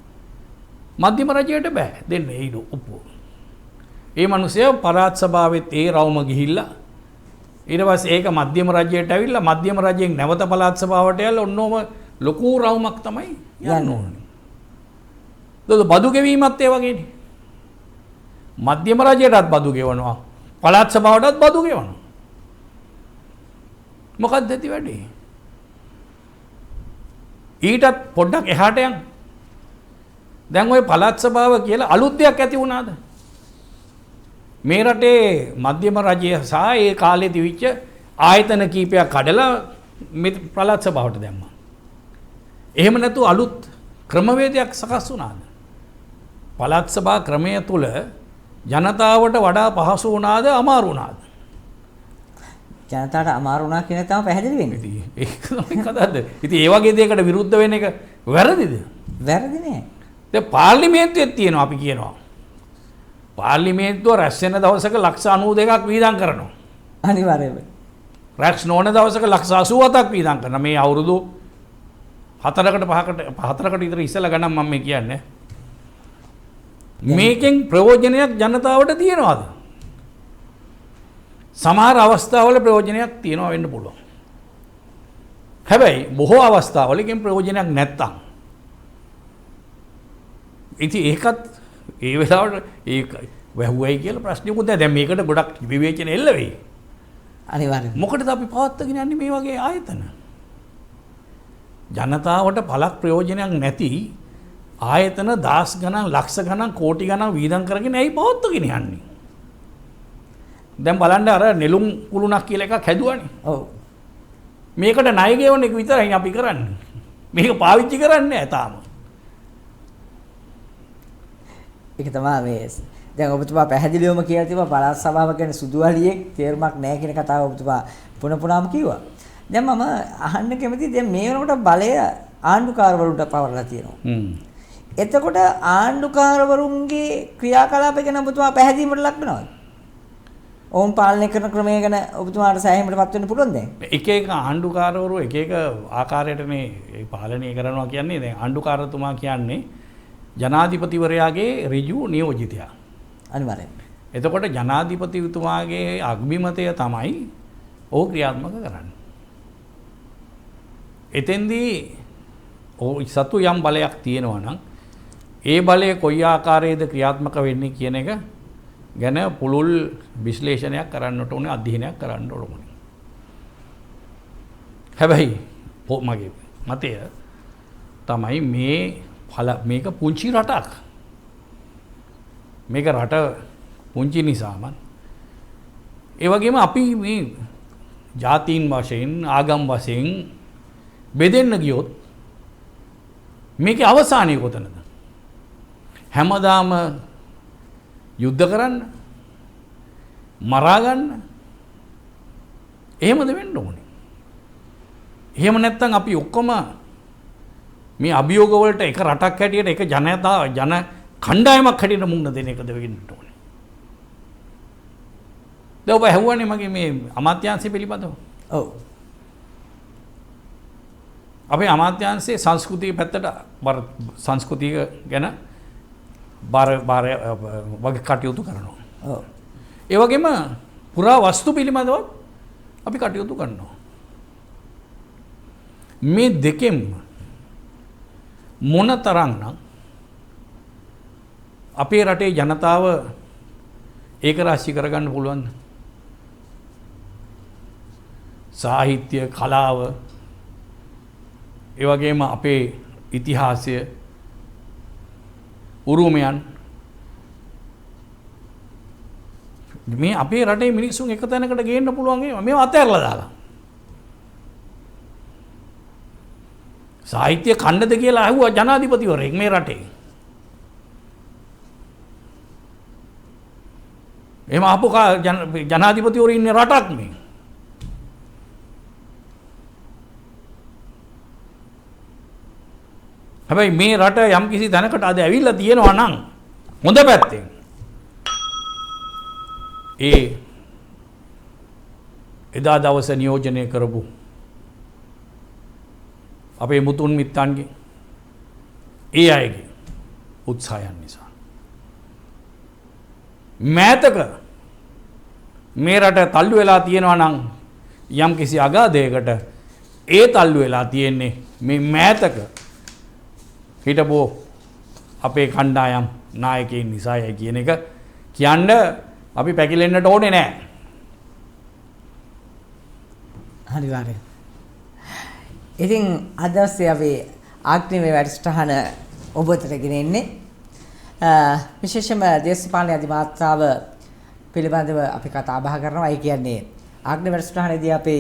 මධ්‍යම රජයට බෑ දෙන්න ඒ ඔප්පුව. ඒ මිනිස්සයා පළාත් සභාවෙත් ඒ රවුම ගිහිල්ලා ඊට පස්සේ ඒක මධ්‍යම රජයට ඇවිල්ලා මධ්‍යම රජයෙන් නැවත පළාත් සභාවට යලා ඔන්නෝම ලොකු රවුමක් තමයි යන්න ඕනේ. බදු ගෙවීමත් ඒ වගේනේ. මධ්‍යම රජයටත් බදු ගෙවනවා පළාත් සභාවටත් බදු ගෙවනවා. මොකක්ද ඇති වැඩේ? ඊටත් පොඩ්ඩක් එහාට යන්න. දැන් ওই පළාත් සභාව කියලා අලුත් දෙයක් ඇති වුණාද? මේ රටේ මධ්‍යම රජය සහ ඒ කාලේ තිබිච්ච ආයතන කීපයක් කඩලා මේ පළාත් සභාවට දැම්මා. එහෙම නැතු අලුත් ක්‍රමවේදයක් සකස් වුණාද? පළාත් සභා ක්‍රමය තුල ජනතාවට වඩා පහසු වුණාද අමාරු වුණාද? ජනතාවට අමාරු වුණා කියන එක තමයි පැහැදිලි වෙන්නේ. ඒක තමයි කතාවද? ඉතින් ඒ වගේ දෙයකට විරුද්ධ වෙන එක වැරදිද? වැරදි නෑ. දැන් පාර්ලිමේන්තුවේ තියෙනවා අපි කියනවා. පාර්ලිමේන්තුව රැස් වෙන දවසක ලක්ෂ 92ක් වීදම් කරනවා. අනිවාර්යයෙන්ම. රැස් නොවන දවසක ලක්ෂ 87ක් වීදම් කරනවා. මේ අවුරුදු 4කට විතර ඉස්සෙල්ලා ගණන් මම මේ කියන්නේ. මේකෙන් ප්‍රයෝජනයක් ජනතාවට තියෙනවද? සමහර අවස්ථාවල ප්‍රයෝජනයක් තියෙනවා වෙන්න පුළුවන්. හැබැයි බොහෝ අවස්ථාවල එකෙන් ප්‍රයෝජනයක් නැත්තම් ඉතින් ඒකත් ඒ වෙලාවට ඒක වැහුවයි කියලා ප්‍රශ්නයකුත් නැහැ. දැන් මේකට ගොඩක් විවේචන එල්ල වෙයි. අනිවාර්යයෙන්. මොකටද අපි පවත්වාගෙන යන්නේ මේ වගේ ආයතන? ජනතාවට පළක් ප්‍රයෝජනයක් නැති ආයතන දහස් ගණන් ලක්ෂ ගණන් කෝටි ගණන් වීදම් කරගෙන ඇයි පවත්වාගෙන යන්නේ? දැන් බලන්න අර නෙළුම් කුළුණක් කියලා එකක් හැදුවානේ. ඔව්. මේකට ණය ගෙවන එක විතරයි අපි කරන්නේ. මේක පාවිච්චි කරන්නේ නැහැ තාම. ඒක තමයි මේ දැන් ඔබතුමා පැහැදිලිවම කියලා තිබා පළාත් සභාව කියන්නේ සුදු අලියෙක් තේරුමක් නැහැ කියන කතාව ඔබතුමා පුනපුනාම කිව්වා. දැන් මම අහන්න කැමතියි දැන් මේ වෙනකොට බලය ආණ්ඩුකාරවරුන්ට පවරලා තියෙනවා. එතකොට ආණ්ඩුකාරවරුන්ගේ ක්‍රියාකලාප ගැන ඔබතුමා පැහැදීමට ලක් වෙනවද? ඔවුන් පාලනය කරන ක්‍රමය ගැන ඔබතුමාට සෑහීමටපත් වෙන්න පුළුවන් දැන්? එක එක ආණ්ඩුකාරවරු එක එක ආකාරයට මේ පාලනය කරනවා කියන්නේ දැන් ආණ්ඩුකාරතුමා කියන්නේ ජනාධිපතිවරයාගේ ඍජු නියෝජිතයා. අනිවාර්යයෙන්. එතකොට ජනාධිපතිතුමාගේ අග්බිමතය තමයි ඔහු ක්‍රියාත්මක කරන්නේ. එතෙන්දී ඔහු සතු යම් බලයක් තියෙනවා නම් ඒ බලය කොයි ආකාරයේද ක්‍රියාත්මක වෙන්නේ කියන එක ගැන පුළුල් විශ්ලේෂණයක් කරන්නට ඕනේ, අධ්‍යයනයක් කරන්න ඕනේ. හැබැයි මගේ මතය තමයි මේක පුංචි රටක්. මේක රට පුංචි නිසාම ඒ වගේම අපි මේ ජාතීන් වශයෙන් ආගම් වශයෙන් බෙදෙන්න ගියොත් මේකේ අවසානය කොතනද? හැමදාම යුද්ධ කරන්න, මරා ගන්න. එහෙමද වෙන්න ඕනේ. එහෙම නැත්නම් අපි ඔක්කොම මේ අභියෝග වලට එක රටක් හැටියට එක ජන කණ්ඩායමක් හැටියට මුහුණ දෙන එකද වෙන්න ඕනේ. දැන් ඔබ ඇහුවානේ මගේ මේ අමාත්‍යාංශය පිළිබඳව. ඔව්. අපේ අමාත්‍යාංශයේ සංස්කෘතික පැත්තට සංස්කෘතිය ගැන බාර වගේ කටයුතු කරනවා. ඔව්. ඒ වගේම පුරා වස්තු පිළිබඳව අපි කටයුතු කරනවා. මේ දෙකෙන් මොනතරම්නම් අපේ රටේ ජනතාව ඒක රාශී කරගන්න පුළුවන්ද? සාහිත්‍ය, කලාව, ඒ වගේම අපේ ඉතිහාසය, උරුමයන් මේ අපේ රටේ මිනිස්සුන් එක තැනකට ගේන්න පුළුවන් මේවා අතහැරලා දාලා. සාහිත්‍ය ඛණ්ඩද කියලා අහුවා ජනාධිපතිවරයෙක් මේ රටේ. එහෙම ආපු ජනාධිපතිවරු ඉන්නේ රටක් මේ. හැබැයි මේ රට යම් කිසි තැනකට අද ඇවිල්ලා තියෙනවා නම් හොඳ පැත්තෙන් එදා දවස නියෝජනය කරපු අපේ මුතුන් මිත්තන්ගේ ඒ අයගේ උත්සාහයන් නිසා. මෑතක මේ රට තල්ලු වෙලා තියෙනවා නම් යම් කිසි අගාධයකට ඒ තල්ලු වෙලා තියෙන්නේ මේ මෑතක හිටපු අපේ කණ්ඩායම් නායකයින් නිසායි කියන එක කියන්න අපි පැකිලෙන්නට ඕනේ නැහැ. අනිවාර්යයෙන්. ඉතින් අද දවසේ අපි ආග්නිමය වැඩසටහන ඔබ වෙතට ගෙනෙන්නේ විශේෂම දේශපාලන අධිමාත්‍රාව පිළිබඳව අපි කතා බහ කරනවා. ඒ කියන්නේ ආග්නිමය වැඩසටහනේදී අපි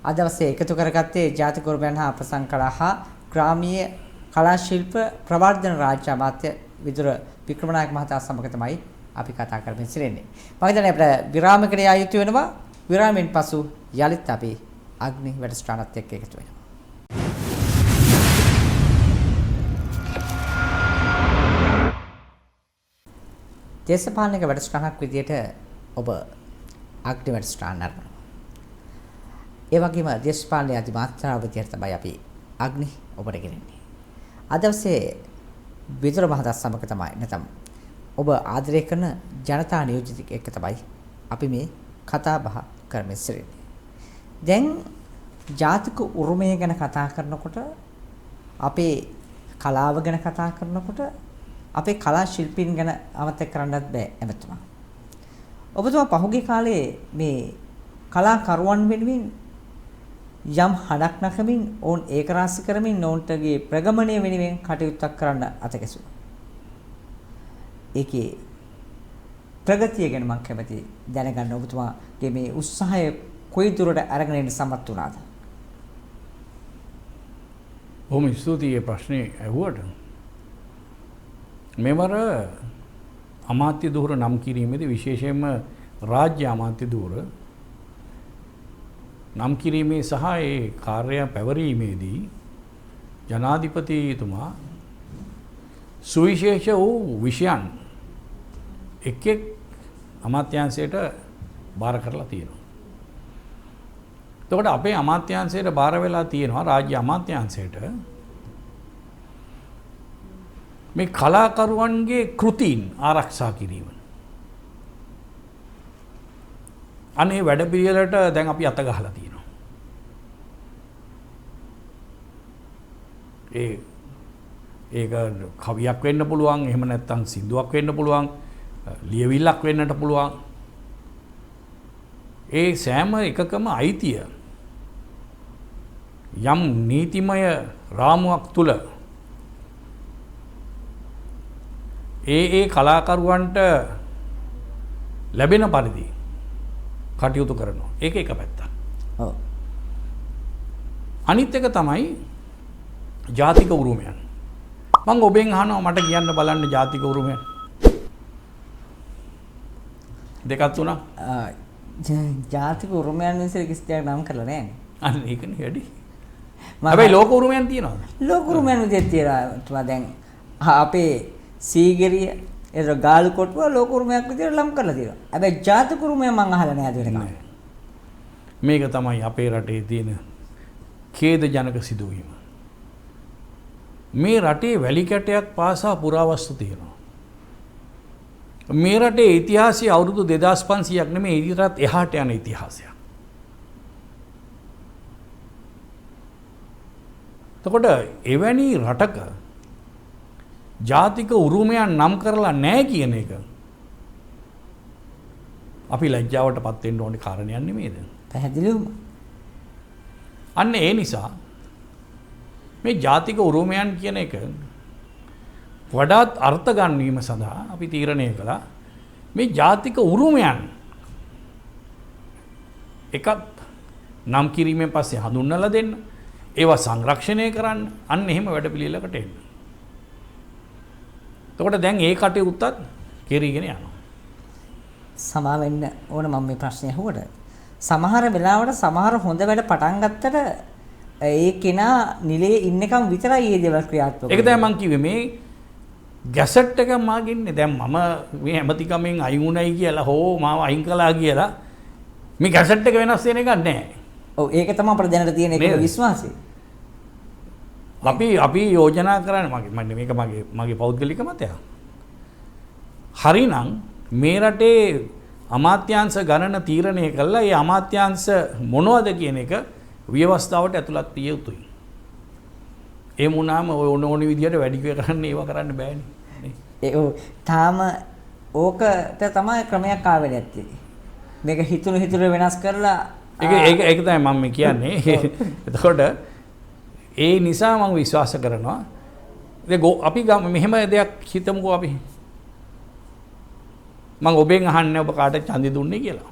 අද දවසේ එකතු කරගත්තේ ජාතික උරුමයන් හා ප්‍රසංකලා හා ග්‍රාමීය කලා ශිල්ප ප්‍රවර්ධන රාජ්‍ය අමාත්‍ය විදුර වික්‍රමනායක මහතා සමග තමයි අපි කතා කරමින් සිටින්නේ. මම හිතන්නේ අපිට විරාමයකට යා යුතු වෙනවා. විරාමයෙන් පසු යලිත් අපි අග්නි වැඩසටහනත් එක්ක එකතු වෙනවා. දේශපාලනික වැඩසටහනක් විදියට ඔබ අග්නි වැඩසටහන නරඹනවා. ඒ වගේම දේශපාලන අධිමාත්‍රාව විදියට තමයි අපි අග්නි ඔබට ගෙනෙන්නේ. අද දවසේ විදුර මහතා සමග තමයි නැත්නම් ඔබ ආදරය කරන ජනතා නියෝජිතෙක් එක්ක තමයි අපි මේ කතා බහ කරමින් සිටින්නේ. දැන් ජාතික උරුමය ගැන කතා කරනකොට අපේ කලාව ගැන කතා කරනකොට අපේ කලා ශිල්පීන් ගැන අමතක කරන්නත් බෑ එමෙතුමා. ඔබතුමා පහුගිය කාලේ මේ කලාකරුවන් වෙනුවෙන් යම් හඩක් නැකමින් ඔවුන් ඒකරාශි කරමින් ඔවුන්ටගේ ප්‍රගමණය වෙනුවෙන් කටයුත්තක් කරන්න අතගැසුවා. ඒකේ ප්‍රගතිය ගැන මම කැමති දැනගන්න ඔබතුමාගේ මේ උත්සාහය කොයි දුරට අරගෙන යන්න සමත් වුණාද? බොහොම ස්තුතියි මේ ප්‍රශ්නේ ඇහුවට. මෙවර අමාත්‍ය ධූර නම් කිරීමේදී විශේෂයෙන්ම රාජ්‍ය අමාත්‍ය ධූර නම් කිරීමේ සහ ඒ කාර්යය පැවරීමේදී ජනාධිපතිතුමා සුවිශේෂ වූ විෂයන් එක් අමාත්‍යාංශයට බාර කරලා තියෙනවා. එතකොට අපේ අමාත්‍යාංශයට බාර වෙලා තියෙනවා රාජ්‍ය අමාත්‍යාංශයට මේ කලාකරුවන්ගේ කෘතීන් ආරක්ෂා කිරීම. අනේ වැඩ පිළිවෙලට දැන් අපි අත ගහලා තියෙනවා. ඒක කවියක් වෙන්න පුළුවන්, එහෙම නැත්නම් සින්දුවක් වෙන්න පුළුවන්, ලියවිල්ලක් වෙන්නට පුළුවන්. ඒ සෑම එකකම අයිතිය යම් නීතිමය රාමුවක් තුල ඒ කලාකරුවන්ට ලැබෙන පරිදි කටයුතු කරනවා. ඒක එක පැත්තක්. ඔව්. අනිත් එක තමයි ජාතික උරුමයන්. මම ඔබෙන් අහනවා මට කියන්න බලන්න ජාතික උරුමයන්. දෙකක් තුනක්. ජාතික උරුමයන් විශ්ව කිසියක් නම් කරලා නැහැ. අන්න ඒකනේ වැඩි. හැබැයි ලෝක උරුමයන් තියෙනවද? ලෝක උරුමයන් විදිහට තියෙනවා. දැන් අපේ සීගිරිය ඒක ගාලු කොටුව ලෝක උරුමයක් විදිහට ලම් කරලා තියෙනවා. හැබැයි ජාතික උරුමය මම අහලා නැහැ අද වෙනකම්. මේක තමයි අපේ රටේ තියෙන ඛේදජනක සිදුවීම. මේ රටේ වැලි කැටයක් පාසා පුරාවස්තු තියෙනවා. මේ රටේ ඉතිහාසය අවුරුදු 2500ක් නෙමෙයි ඊටත් එහාට යන ඉතිහාසයක්. එතකොට එවැනි රටක ජාතික උරුමයන් නම් කරලා නැහැ කියන එක අපි ලැජ්ජාවටපත් වෙන්න ඕනේ කාරණයක් නෙමෙයිද? පැහැදිලිවම. අන්න ඒ නිසා මේ ජාතික උරුමයන් කියන එක වඩාත් අර්ථ ගන්වීම සඳහා අපි තීරණය කළා මේ ජාතික උරුමයන් එකක් නම් කිරීමෙන් පස්සේ හඳුන්වලා දෙන්න, ඒවා සංරක්ෂණය කරන්න, අන්න එහෙම වැඩපිළිවෙලකට එන්න. එතකොට දැන් ඒ කටයුත්තත් කෙරීගෙන යනවා. සමා වෙන්න ඕන මම මේ ප්‍රශ්නේ අහුවට. සමහර වෙලාවට සමහර හොඳ වැඩ පටන් ගත්තට ඒ කෙනා නිලයේ ඉන්නකම් විතරයි මේ දේවල් ක්‍රියාත්මක වෙන්නේ. ඒක තමයි මම කිව්වේ මේ ගැසට් එක මාගින්නේ දැන් මම මේ ඇමතිකමෙන් අයින් උණයි කියලා හෝ මාව අයින් කළා කියලා මේ ගැසට් එක වෙනස් වෙන එකක් නැහැ. ඔව් ඒක තමයි අපිට දැනට තියෙන එක විශ්වාසය. අපි යෝජනා කරන්නේ මගේ පෞද්ගලික මතයක්. හරිනම් මේ රටේ අමාත්‍යාංශ ගණන තීරණය කළා ඒ අමාත්‍යාංශ මොනවද කියන එක ව්‍යවස්ථාවට ඇතුළත් විය යුතුයි. ඒ වුණාම ඔය ඕන විදියට වැඩි කරන්න ඒව කරන්න බෑනේ. ඒ තාම ඕකට තමයි ක්‍රමයක් ආවෙ නැත්තේ. මේක හිතුණු වෙනස් කරලා ඒක තමයි මම කියන්නේ. එතකොට ඒ නිසා මම විශ්වාස කරනවා අපි මෙහෙම දෙයක් හිතමුකෝ අපි. මම ඔබෙන් අහන්නේ ඔබ කාට ඡන්දෙ දුන්නේ කියලා.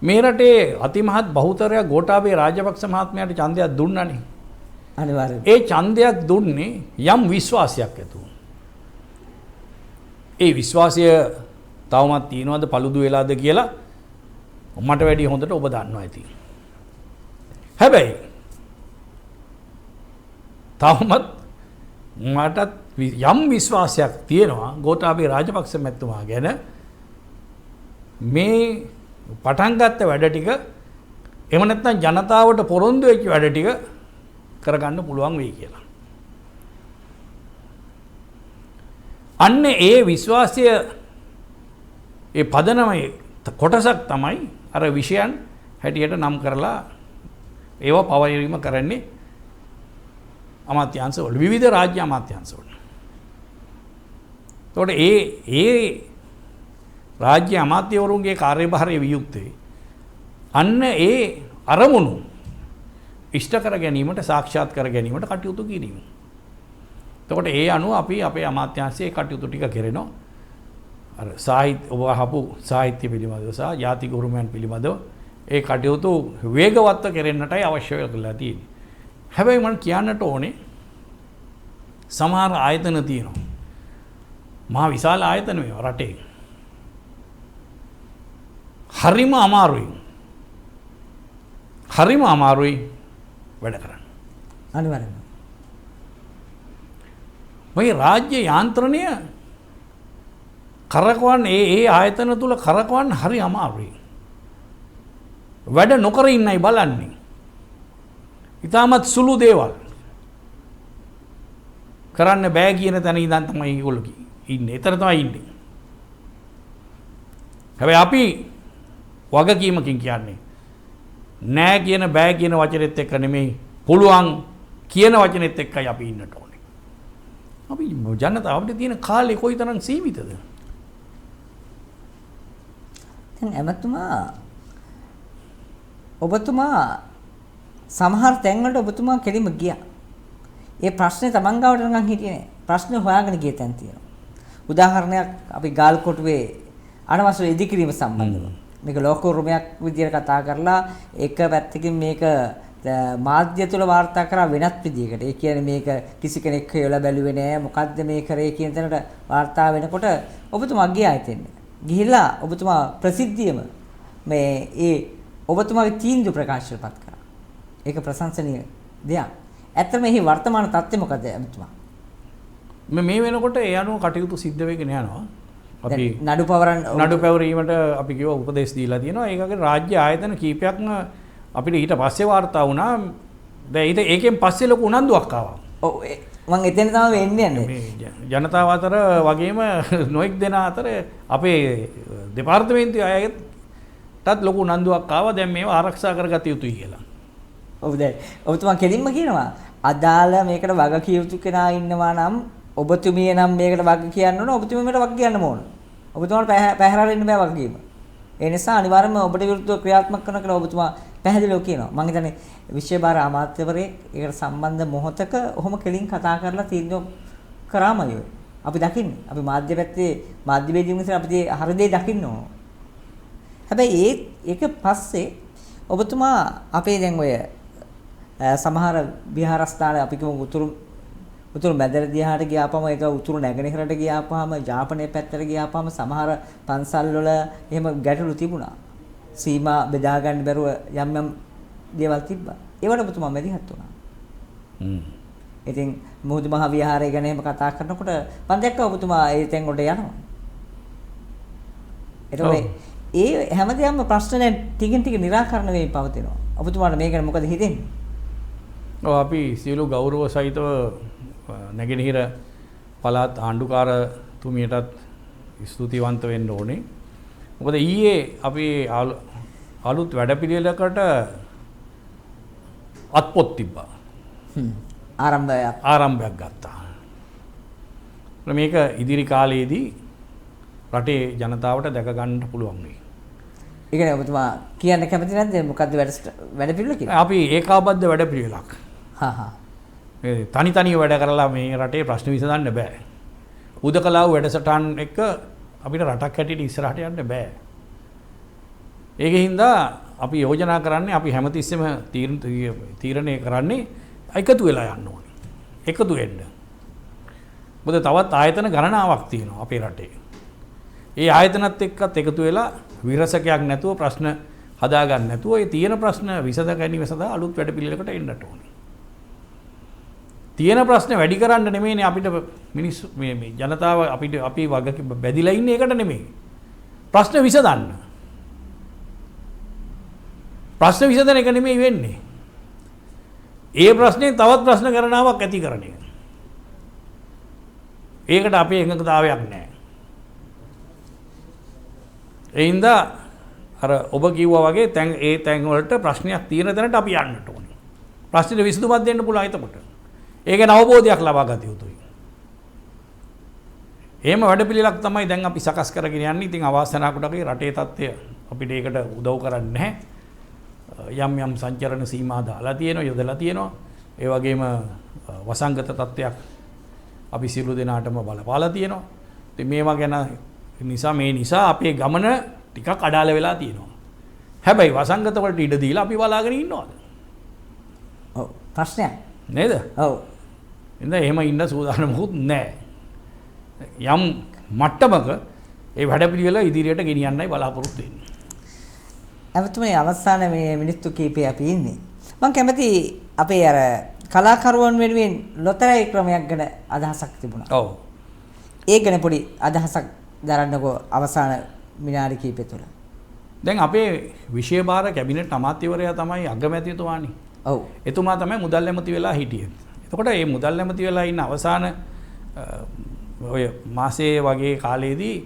මේ රටේ අතිමහත් බහුතරයක් ගෝඨාභය රාජපක්ෂ මහත්මයාට ඡන්දයක් දුන්නානේ. අනිවාර්යයෙන්. ඒ ඡන්දයක් දුන්නේ යම් විශ්වාසයක් ඇතුව. ඒ විශ්වාසය තවමත් තියෙනවද paludu වෙලාද කියලා මට වැඩි හොඳට ඔබ දන්නවා ඇති. හැබැයි තවමත් මටත් යම් විශ්වාසයක් තියෙනවා ගෝඨාභය රාජපක්ෂ මැතිතුමා ගැන මේ පටන් ගත්ත වැඩ ටික එහෙම නැත්නම් ජනතාවට පොරොන්දු වෙච්ච වැඩ ටික කරගන්න පුළුවන් වෙයි කියලා. අන්න ඒ විශ්වාසය ඒ පදනමේ කොටසක් තමයි අර විෂයන් හැටියට නම් කරලා ඒවා පවරීම කරන්නේ අමාත්‍යාංශවල විවිධ රාජ්‍ය අමාත්‍යාංශවල. එතකොට ඒ රාජ්‍ය අමාත්‍යවරුන්ගේ කාර්යභාරය වියුක්තේ අන්න ඒ අරමුණු ඉෂ්ට කර ගැනීමට සාක්ෂාත් කර ගැනීමට කටයුතු කිරීම. එතකොට ඒ අනුව අපි අපේ අමාත්‍යාංශයේ කටයුතු ටික කරනවා. අර සාහිත්‍ය ඔබ අහපු සාහිත්‍ය පිළිබඳව සහ ජාතික උරුමයන් පිළිබඳව ඒ කටයුතු වේගවත්ව කෙරෙන්නටයි අවශ්‍ය වෙලා තියෙන්නේ. හැබැයි මම කියන්නට ඕනේ සමහර ආයතන තියෙනවා. මහා විශාල ආයතන මේ රටේ. හරිම අමාරුයි වැඩ කරන්න. අනිවාර්යයෙන්ම. මේ රාජ්‍ය යාන්ත්‍රණය කරකවන්න ඒ ආයතන තුල කරකවන්න හරි අමාරුයි. වැඩ නොකර ඉන්නයි බලන්නේ. ඉතාමත් සුළු දේවල් කරන්න බෑ කියන තැන ඉඳන් තමයි ඒගොල්ලෝ ඉන්නේ. ඒතර තමයි ඉන්නේ. හැබැයි අපි වගකීමකින් කියන්නේ නෑ කියන බෑ කියන වචනෙත් එක්ක නෙමෙයි පුළුවන් කියන වචනෙත් එක්කයි අපි ඉන්නට ඕනේ. අපි ජනතාවට තියෙන කාලේ කොයිතරම් සීමිතද? දැන් ඔබතුමා සමහර තැන්වලට ඔබතුමා කෙලිම ගියා. ඒ ප්‍රශ්නේ තමන් ගාවට නිකන් හිටියේ නෑ. ප්‍රශ්නේ හොයාගෙන ගිය තැන් තියෙනවා. උදාහරණයක් අපි ගාල්කොටුවේ අනවශ්‍ය ඉදිකිරීම සම්බන්ධව. මේක ලෝක උරුමයක් විදියට කතා කරලා එක පැත්තකින් මේක මාධ්‍ය තුල වාර්තා කරා වෙනත් විදියකට. ඒ කියන්නේ මේක කිසි කෙනෙක් හොයලා බැලුවේ නෑ මොකද්ද මේ කරේ කියන තැනට වාර්තා වෙනකොට ඔබතුමා ගියා හිතෙන්නේ. ගිහිල්ලා ඔබතුමා ප්‍රසිද්ධියම මේ ඒ ඔබතුමාගේ තීන්දුව ප්‍රකාශයටපත් කරා. ඒක ප්‍රශංසනීය දෙයක්. ඇත්තටම මෙහි වර්තමාන තත්ත්වය මොකද ඔබතුමා? මේ වෙනකොට ඒ අනුව කටයුතු සිද්ධ වෙගෙන යනවා. අපි නඩු පැවරීමට අපි කිව්ව උපදේශ දීලා තියෙනවා. ඒකගේ රාජ්‍ය ආයතන කීපයක්ම අපිට ඊට පස්සේ වාර්තා වුණා. දැන් ඒකෙන් පස්සේ ලොකු උනන්දුවක් ආවා. ඔව් මම එතන තමයි වෙන්නේ යන්නේ. මේ ජනතාව අතර වගේම නොඑක් දෙනා අතර අපේ දෙපාර්තමේන්තුවේ අයටත් ලොකු උනන්දුවක් ආවා. දැන් මේවා ආරක්ෂා කරගත යුතුයි කියලා. ඔව් දැන් ඔබතුමා කෙලින්ම කියනවා අදාළ මේකට වග කිය යුතු කෙනා ඉන්නවා නම් ඔබතුමිය නම් මේකට වග කියන්න ඕන ඔබතුමියට වග කියන්න ඕන. ඔබතුමාට පැහැරලා ඉන්න බෑ වග කීම. ඒ නිසා අනිවාර්යයෙන්ම ඔබට විරුද්ධව ක්‍රියාත්මක කරන කියලා ඔබතුමා පැහැදිලිව කියනවා. මම හිතන්නේ විශ්වභාර අමාත්‍යවරයෙක් ඒකට සම්බන්ධ මොහොතක ඔහොම කෙලින් කතා කරලා තීන්දුව කරාමයි. අපි දකින්නේ. අපි මාධ්‍ය පැත්තේ මාධ්‍ය වේදිකෙන් ඉතින් අපි හරි දේ දකින්න ඕන. හැබැයි ඒක පස්සේ ඔබතුමා අපේ දැන් ඔය සමහර විහාරස්ථාන අපි කියමු උතුරු මැදර දිහාට ගියාපම ඒක උතුරු නැගෙනහිරට ගියාපම ජාපනයේ පැත්තට ගියාපම සමහර පන්සල් වල එහෙම ගැටලු තිබුණා. සීමා බෙදා ගන්න බැරුව යම් දේවල් තිබ්බා. ඒවට ඔබතුමා මැදිහත් වුණා. ඉතින් මුහුදු මහ විහාරය ගැන එහෙම කතා කරනකොට මම දැක්කා ඔබතුමා ඒ තැන් වලට යනවා. ඒතකොට ඒ හැමදේම ප්‍රශ්න දැන් ටිකින් ටික निराකරණය වෙමින් පවතිනවා. ඔබතුමාට මේ ගැන මොකද හිතෙන්නේ? ඔව් අපි සියලු ගෞරව සහිතව නැගෙනහිර පළාත් ආණ්ඩුකාරතුමියටත් ස්තුතිවන්ත වෙන්න ඕනේ. මොකද ඊයේ අපි අලුත් වැඩපිළිවෙලකට අත්පොත් තිබ්බා. ආරම්භයක් ගත්තා. මේක ඉදිරි කාලයේදී රටේ ජනතාවට දැක ගන්න පුළුවන් වෙයි. ඒ කියන්නේ ඔබතුමා කියන්න කැමති නැද්ද මොකද්ද වැඩපිළිවෙල කියලා? අපි ඒකාබද්ධ වැඩපිළිවෙලක්. තනි වැඩ කරලා මේ රටේ ප්‍රශ්න විසඳන්න බෑ. උදකලාව වැඩසටහන් එක අපිට රටක් හැටියට ඉස්සරහට යන්න බෑ. ඒකින්ද අපි යෝජනා කරන්නේ අපි හැමතිස්සෙම තීරණය කරන්නේ එකතු වෙලා යන්න ඕනේ. එකතු වෙන්න. මොකද තවත් ආයතන ගණනාවක් තියෙනවා අපේ රටේ. ඒ ආයතනත් එක්කත් එකතු වෙලා විරසකයක් නැතුව ප්‍රශ්න හදා ගන්න නැතුව ඒ තියෙන ප්‍රශ්න විසඳ ගැනීම සඳහා අලුත් වැඩපිළිවෙලකට එන්නට ඕනේ. තියෙන ප්‍රශ්න වැඩි කරන්න නෙමෙයිනේ අපිට මිනිස්සු මේ ජනතාව අපිට අපි වග බැදිලා ඉන්නේ ඒකට නෙමෙයි. ප්‍රශ්න විසඳන්න. ප්‍රශ්න විසඳන එක නෙමෙයි වෙන්නේ. ඒ ප්‍රශ්නේ තවත් ප්‍රශ්න කරනාවක් ඇති කරන එක. ඒකට අපේ එකඟතාවයක් නැහැ. ඒ හින්දා අර ඔබ කිව්වා වගේ තැන් වලට ප්‍රශ්නයක් තියෙන තැනට අපි යන්නට ඕනේ. ප්‍රශ්නෙට විසඳුමක් දෙන්න පුළුවන් එතකොට. ඒක ගැන අවබෝධයක් ලබා ගත යුතුයි. එහෙම වැඩපිළිවෙලක් තමයි දැන් අපි සකස් කරගෙන යන්නේ. ඉතින් අවාසනාවකට රටේ තත්ත්වය අපිට ඒකට උදව් කරන්නේ නැහැ. යම් සංචරණ සීමා දාලා තියෙනවා, යොදලා තියෙනවා. ඒ වගේම වසංගත තත්ත්වයක් අපි සියලු දෙනාටම බලපාලා තියෙනවා. ඉතින් මේවා ගැන නිසා අපේ ගමන ටිකක් අඩාල වෙලා තියෙනවා. හැබැයි වසංගත වලට ඉඩ දීලා අපි බලාගෙන ඉන්නවද? ඔව් ප්‍රශ්නයක් නේද? ඔව්. එහෙම ඉන්න සූදානමකුත් නැහැ. යම් මට්ටමක ඒ වැඩපිළිවෙල ඉදිරියට ගෙනියන්නයි බලාපොරොත්තු වෙන්නේ. අවතුමනේ අවසාන මේ මිනිත්තු කීපේ අපි ඉන්නේ. මම කැමති අපේ අර කලාකරුවන් වෙනුවෙන් ලොතරැයි ක්‍රමයක් ගැන අදහසක් තිබුණා. ඔව්. ඒ ගැන පොඩි අදහසක් දරන්නකෝ අවසාන විනාඩි කීපය තුළ. දැන් අපේ විශේෂ කැබිනට් අමාත්‍යවරයා තමයි අගමැතිතුමානි. ඔව්. එතුමා තමයි මුදල් ඇමති වෙලා හිටියේ. එතකොට මේ මුදල් ඇමති වෙලා ඉන්න අවසාන ඔය මාසයේ වගේ කාලෙදී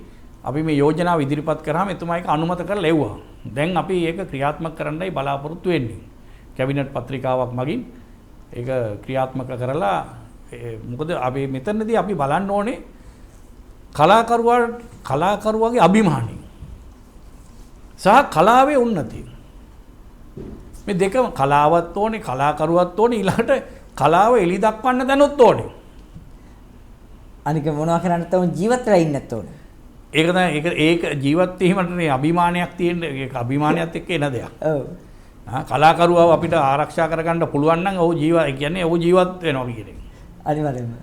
අපි මේ යෝජනාව ඉදිරිපත් කරාම එතුමා ඒක අනුමත කරලා එව්වා. දැන් අපි ඒක ක්‍රියාත්මක කරන්නයි බලාපොරොත්තු වෙන්නේ. කැබිනට් පත්‍රිකාවක් මගින් ඒක ක්‍රියාත්මක කරලා මොකද අපි මෙතනදී අපි බලන්න ඕනේ කලාකරුවාගේ අභිමානය සහ කලාවේ උන්නතිය. මේ දෙකම කලාවත් ඕනේ කලාකරුවත් ඕනේ ඊළඟට කලාව එලි දක්වන්න දැනුත් ඕනේ. අනික මොනවා කරන්නත් තම ජීවත් වෙලා ඉන්නත් ඕනේ. ඒක තමයි ඒක ජීවත් වීමටනේ අභිමානයක් තියෙන ඒක අභිමානයත් එක්ක එන දෙයක්. ඔව්. කලාකරුවව අපිට ආරක්ෂා කරගන්න පුළුවන් නම් ඔහු කියන්නේ ඔහු ජීවත් වෙනවා කියන එක. අනිවාර්යයෙන්ම.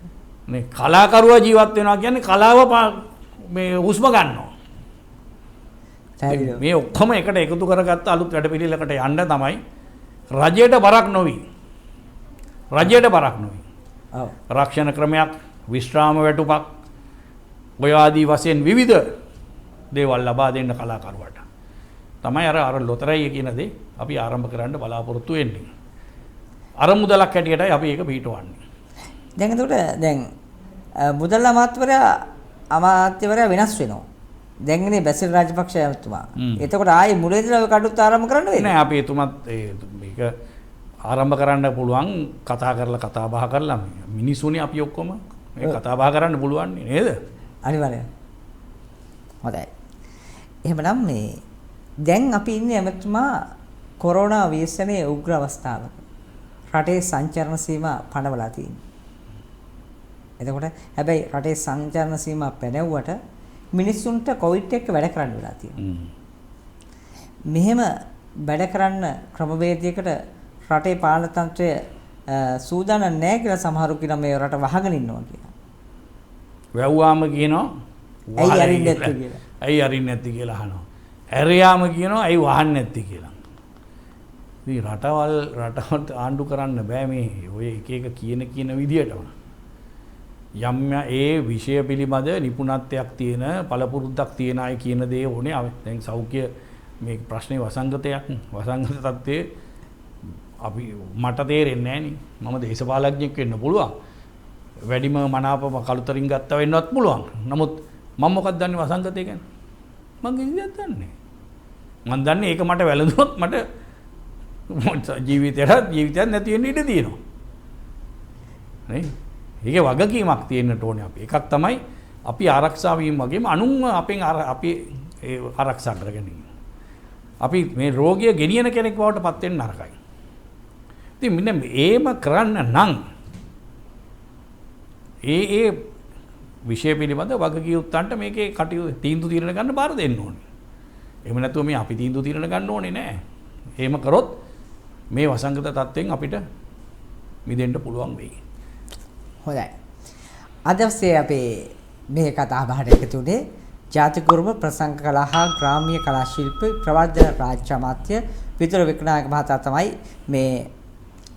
මේ කලාකරුවා ජීවත් වෙනවා කියන්නේ කලාව මේ හුස්ම ගන්නවා. මේ ඔක්කොම එකට එකතු කරගත්ත අලුත් වැඩපිළිවෙලකට යන්න තමයි රජයට බරක් නොවි. රජයට බරක් නොවි. ඔව්. රක්ෂණ ක්‍රමයක්, විශ්‍රාම වැටුපක්, ඔය ආදී වශයෙන් විවිධ දේවල් ලබා දෙන්න කලාකරුවාට. තමයි අර ලොතරැයි කියන දේ අපි ආරම්භ කරන්න බලාපොරොත්තු වෙන්නේ. අර මුදලක් හැටියටයි අපි ඒක පිටවන්නේ. දැන් එතකොට දැන් මුදල් අමාත්‍යවරයා වෙනස් වෙනවා. දැන් ඉන්නේ බැසිල් රාජපක්ෂ ඇමතුමා. එතකොට ආයේ මුලින්දලා ඔය කඩුත් ආරම්භ කරන්න වෙන්නේ. නෑ අපි එතුමත් මේක ආරම්භ කරන්න පුළුවන් කතා බහ කරලා මිනිස්සුනේ අපි ඔක්කොම මේ කතා බහ කරන්න පුළුවන් නේද? අනිවාර්යයෙන්. හොඳයි. එහෙමනම් මේ දැන් අපි ඉන්නේ ඇමතුමා කොරෝනා ව්‍යසනයේ උග්‍ර අවස්ථාවක. රටේ සංචරණ සීමා පනවලා තියෙනවා. එතකොට හැබැයි රටේ සංචරණ සීමා පැනවුවට මිනිස්සුන්ට කොවිඩ් එක්ක වැඩ කරන්න වෙලා තියෙනවා. මෙහෙම වැඩ කරන්න ක්‍රමවේදයකට රටේ පාලන තන්ත්‍රය සූදානම් නැහැ කියලා සමහරු කියනවා මේ රට වහගෙන ඉන්නවා කියලා. වැව්වාම කියනවා ඇයි අරින්නේ නැත්තේ කියලා. ඇයි අරින්නේ නැත්තේ කියලා අහනවා. ඇරියාම කියනවා ඇයි වහන්නේ නැත්තේ කියලා. ඉතින් රටවල් ආණ්ඩු කරන්න බෑ මේ ඔය එක කියන විදියටම. යම් ඒ විෂය පිළිබඳ නිපුණත්වයක් තියෙන පළපුරුද්දක් තියෙන අය කියන දේ ඕනේ. දැන් සෞඛ්‍ය මේ ප්‍රශ්නේ වසංගත තත්ත්වයේ අපි මට තේරෙන්නේ නැහැ නේ. මම දේශපාලඥයෙක් වෙන්න පුළුවන්. වැඩිම මනාපම කළුතරින් ගත්තා වෙන්නවත් පුළුවන්. නමුත් මම මොකක්ද දන්නේ වසංගතය ගැන? මම කිසිදයක් දන්නේ නැහැ. මම දන්නේ ඒක මට වැළඳුනොත් මට ජීවිතයක් නැති වෙන්න ඉඩ තියෙනවා. නේ? ඒකේ වගකීමක් තියෙන්නට ඕනේ අපි. එකක් තමයි අපි ආරක්ෂා වීම වගේම අනුන්ව අපෙන් අපි ආරක්ෂා කරගෙන ඉන්න. අපි මේ රෝගිය ගෙනියන කෙනෙක් බවට පත් වෙන්න නරකයි. ඉතින් මෙන්න මේම කරන්න නම් ඒ විෂය පිළිබඳ වගකීම්වන්ට මේකේ කටයුතු තීන්දුව తీරන ගන්න බාර දෙන්න ඕනේ. එහෙම නැතුව මේ අපි තීන්දුව తీරන ගන්න ඕනේ නෑ. එහෙම කරොත් මේ වසංගත තත්ත්වෙන් අපිට මිදෙන්න පුළුවන් වෙයි. හොඳයි. අද දවසේ අපේ මේ කතා බහට එකතු වුණේ ජාතික උරුම ප්‍රසංග කලා හා ග්‍රාම්‍ය කලා ශිල්පී ප්‍රවර්ධන රාජ්‍ය අමාත්‍ය විදුර වික්‍රමනායක මහතා තමයි මේ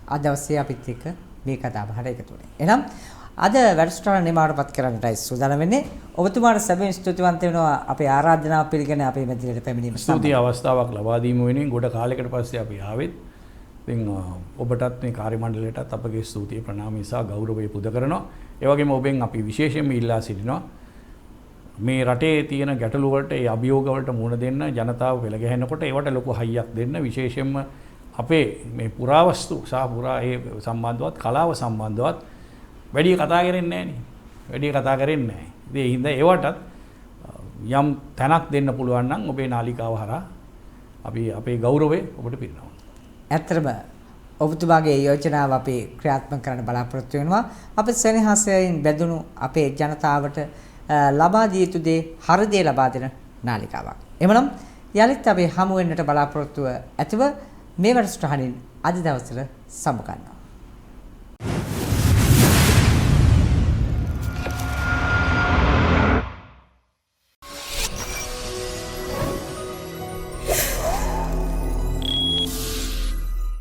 අද දවසේ අපිත් එක්ක මේ කතා බහට එකතු වුණේ. එහෙනම් අද වැඩසටහන නිමාවටපත් කරන්නටයි සූදානම් වෙන්නේ. ඔබතුමාට සැබවින් ස්තුතිවන්ත වෙනවා අපේ ආරාධනාව පිළිගෙන අපේ මැදිරියට පැමිණීම සඳහා. ස්තුතියි අවස්ථාවක් ලබා දීම වෙනුවෙන් ගොඩ කාලයකට පස්සේ අපි ආවෙත්. ඉතින් ඔබටත් මේ කාර්ය මණ්ඩලයටත් අපගේ ස්තුතිය ප්‍රණාමය සහ ගෞරවය පුද කරනවා. ඒ වගේම ඔබෙන් අපි විශේෂයෙන්ම ඉල්ලා සිටිනවා මේ රටේ තියෙන ගැටලු වලට ඒ අභියෝග වලට මුහුණ දෙන්න ජනතාව පෙළ ගැහෙනකොට ඒවට ලොකු හයියක් දෙන්න විශේෂයෙන්ම අපේ මේ පුරාවස්තු සහ පුරා ඒ සම්බන්ධවත් කලාව සම්බන්ධවත් වැඩි කතා කරන්නේ නැහැ නේ. වැඩි කතා කරන්නේ නැහැ. ඉතින් ඒ හින්දා ඒවටත් යම් තැනක් දෙන්න පුළුවන් නම් ඔබේ නාලිකාව හරහා අපි අපේ ගෞරවය ඔබට පිරිනමනවා. ඇත්තටම ඔබතුමාගේ යෝජනාව අපි ක්‍රියාත්මක කරන්න බලාපොරොත්තු වෙනවා. අපේ සෙනෙහසෙන් බැඳුණු අපේ ජනතාවට ලබා දිය යුතු දේ හරි දේ ලබා දෙන නාලිකාවක්. එමනම් යලිත් අපි හමු වෙන්නට බලාපොරොත්තුව ඇතිව මේ වැඩසටහනින් අද දවසේ සමු ගන්නවා.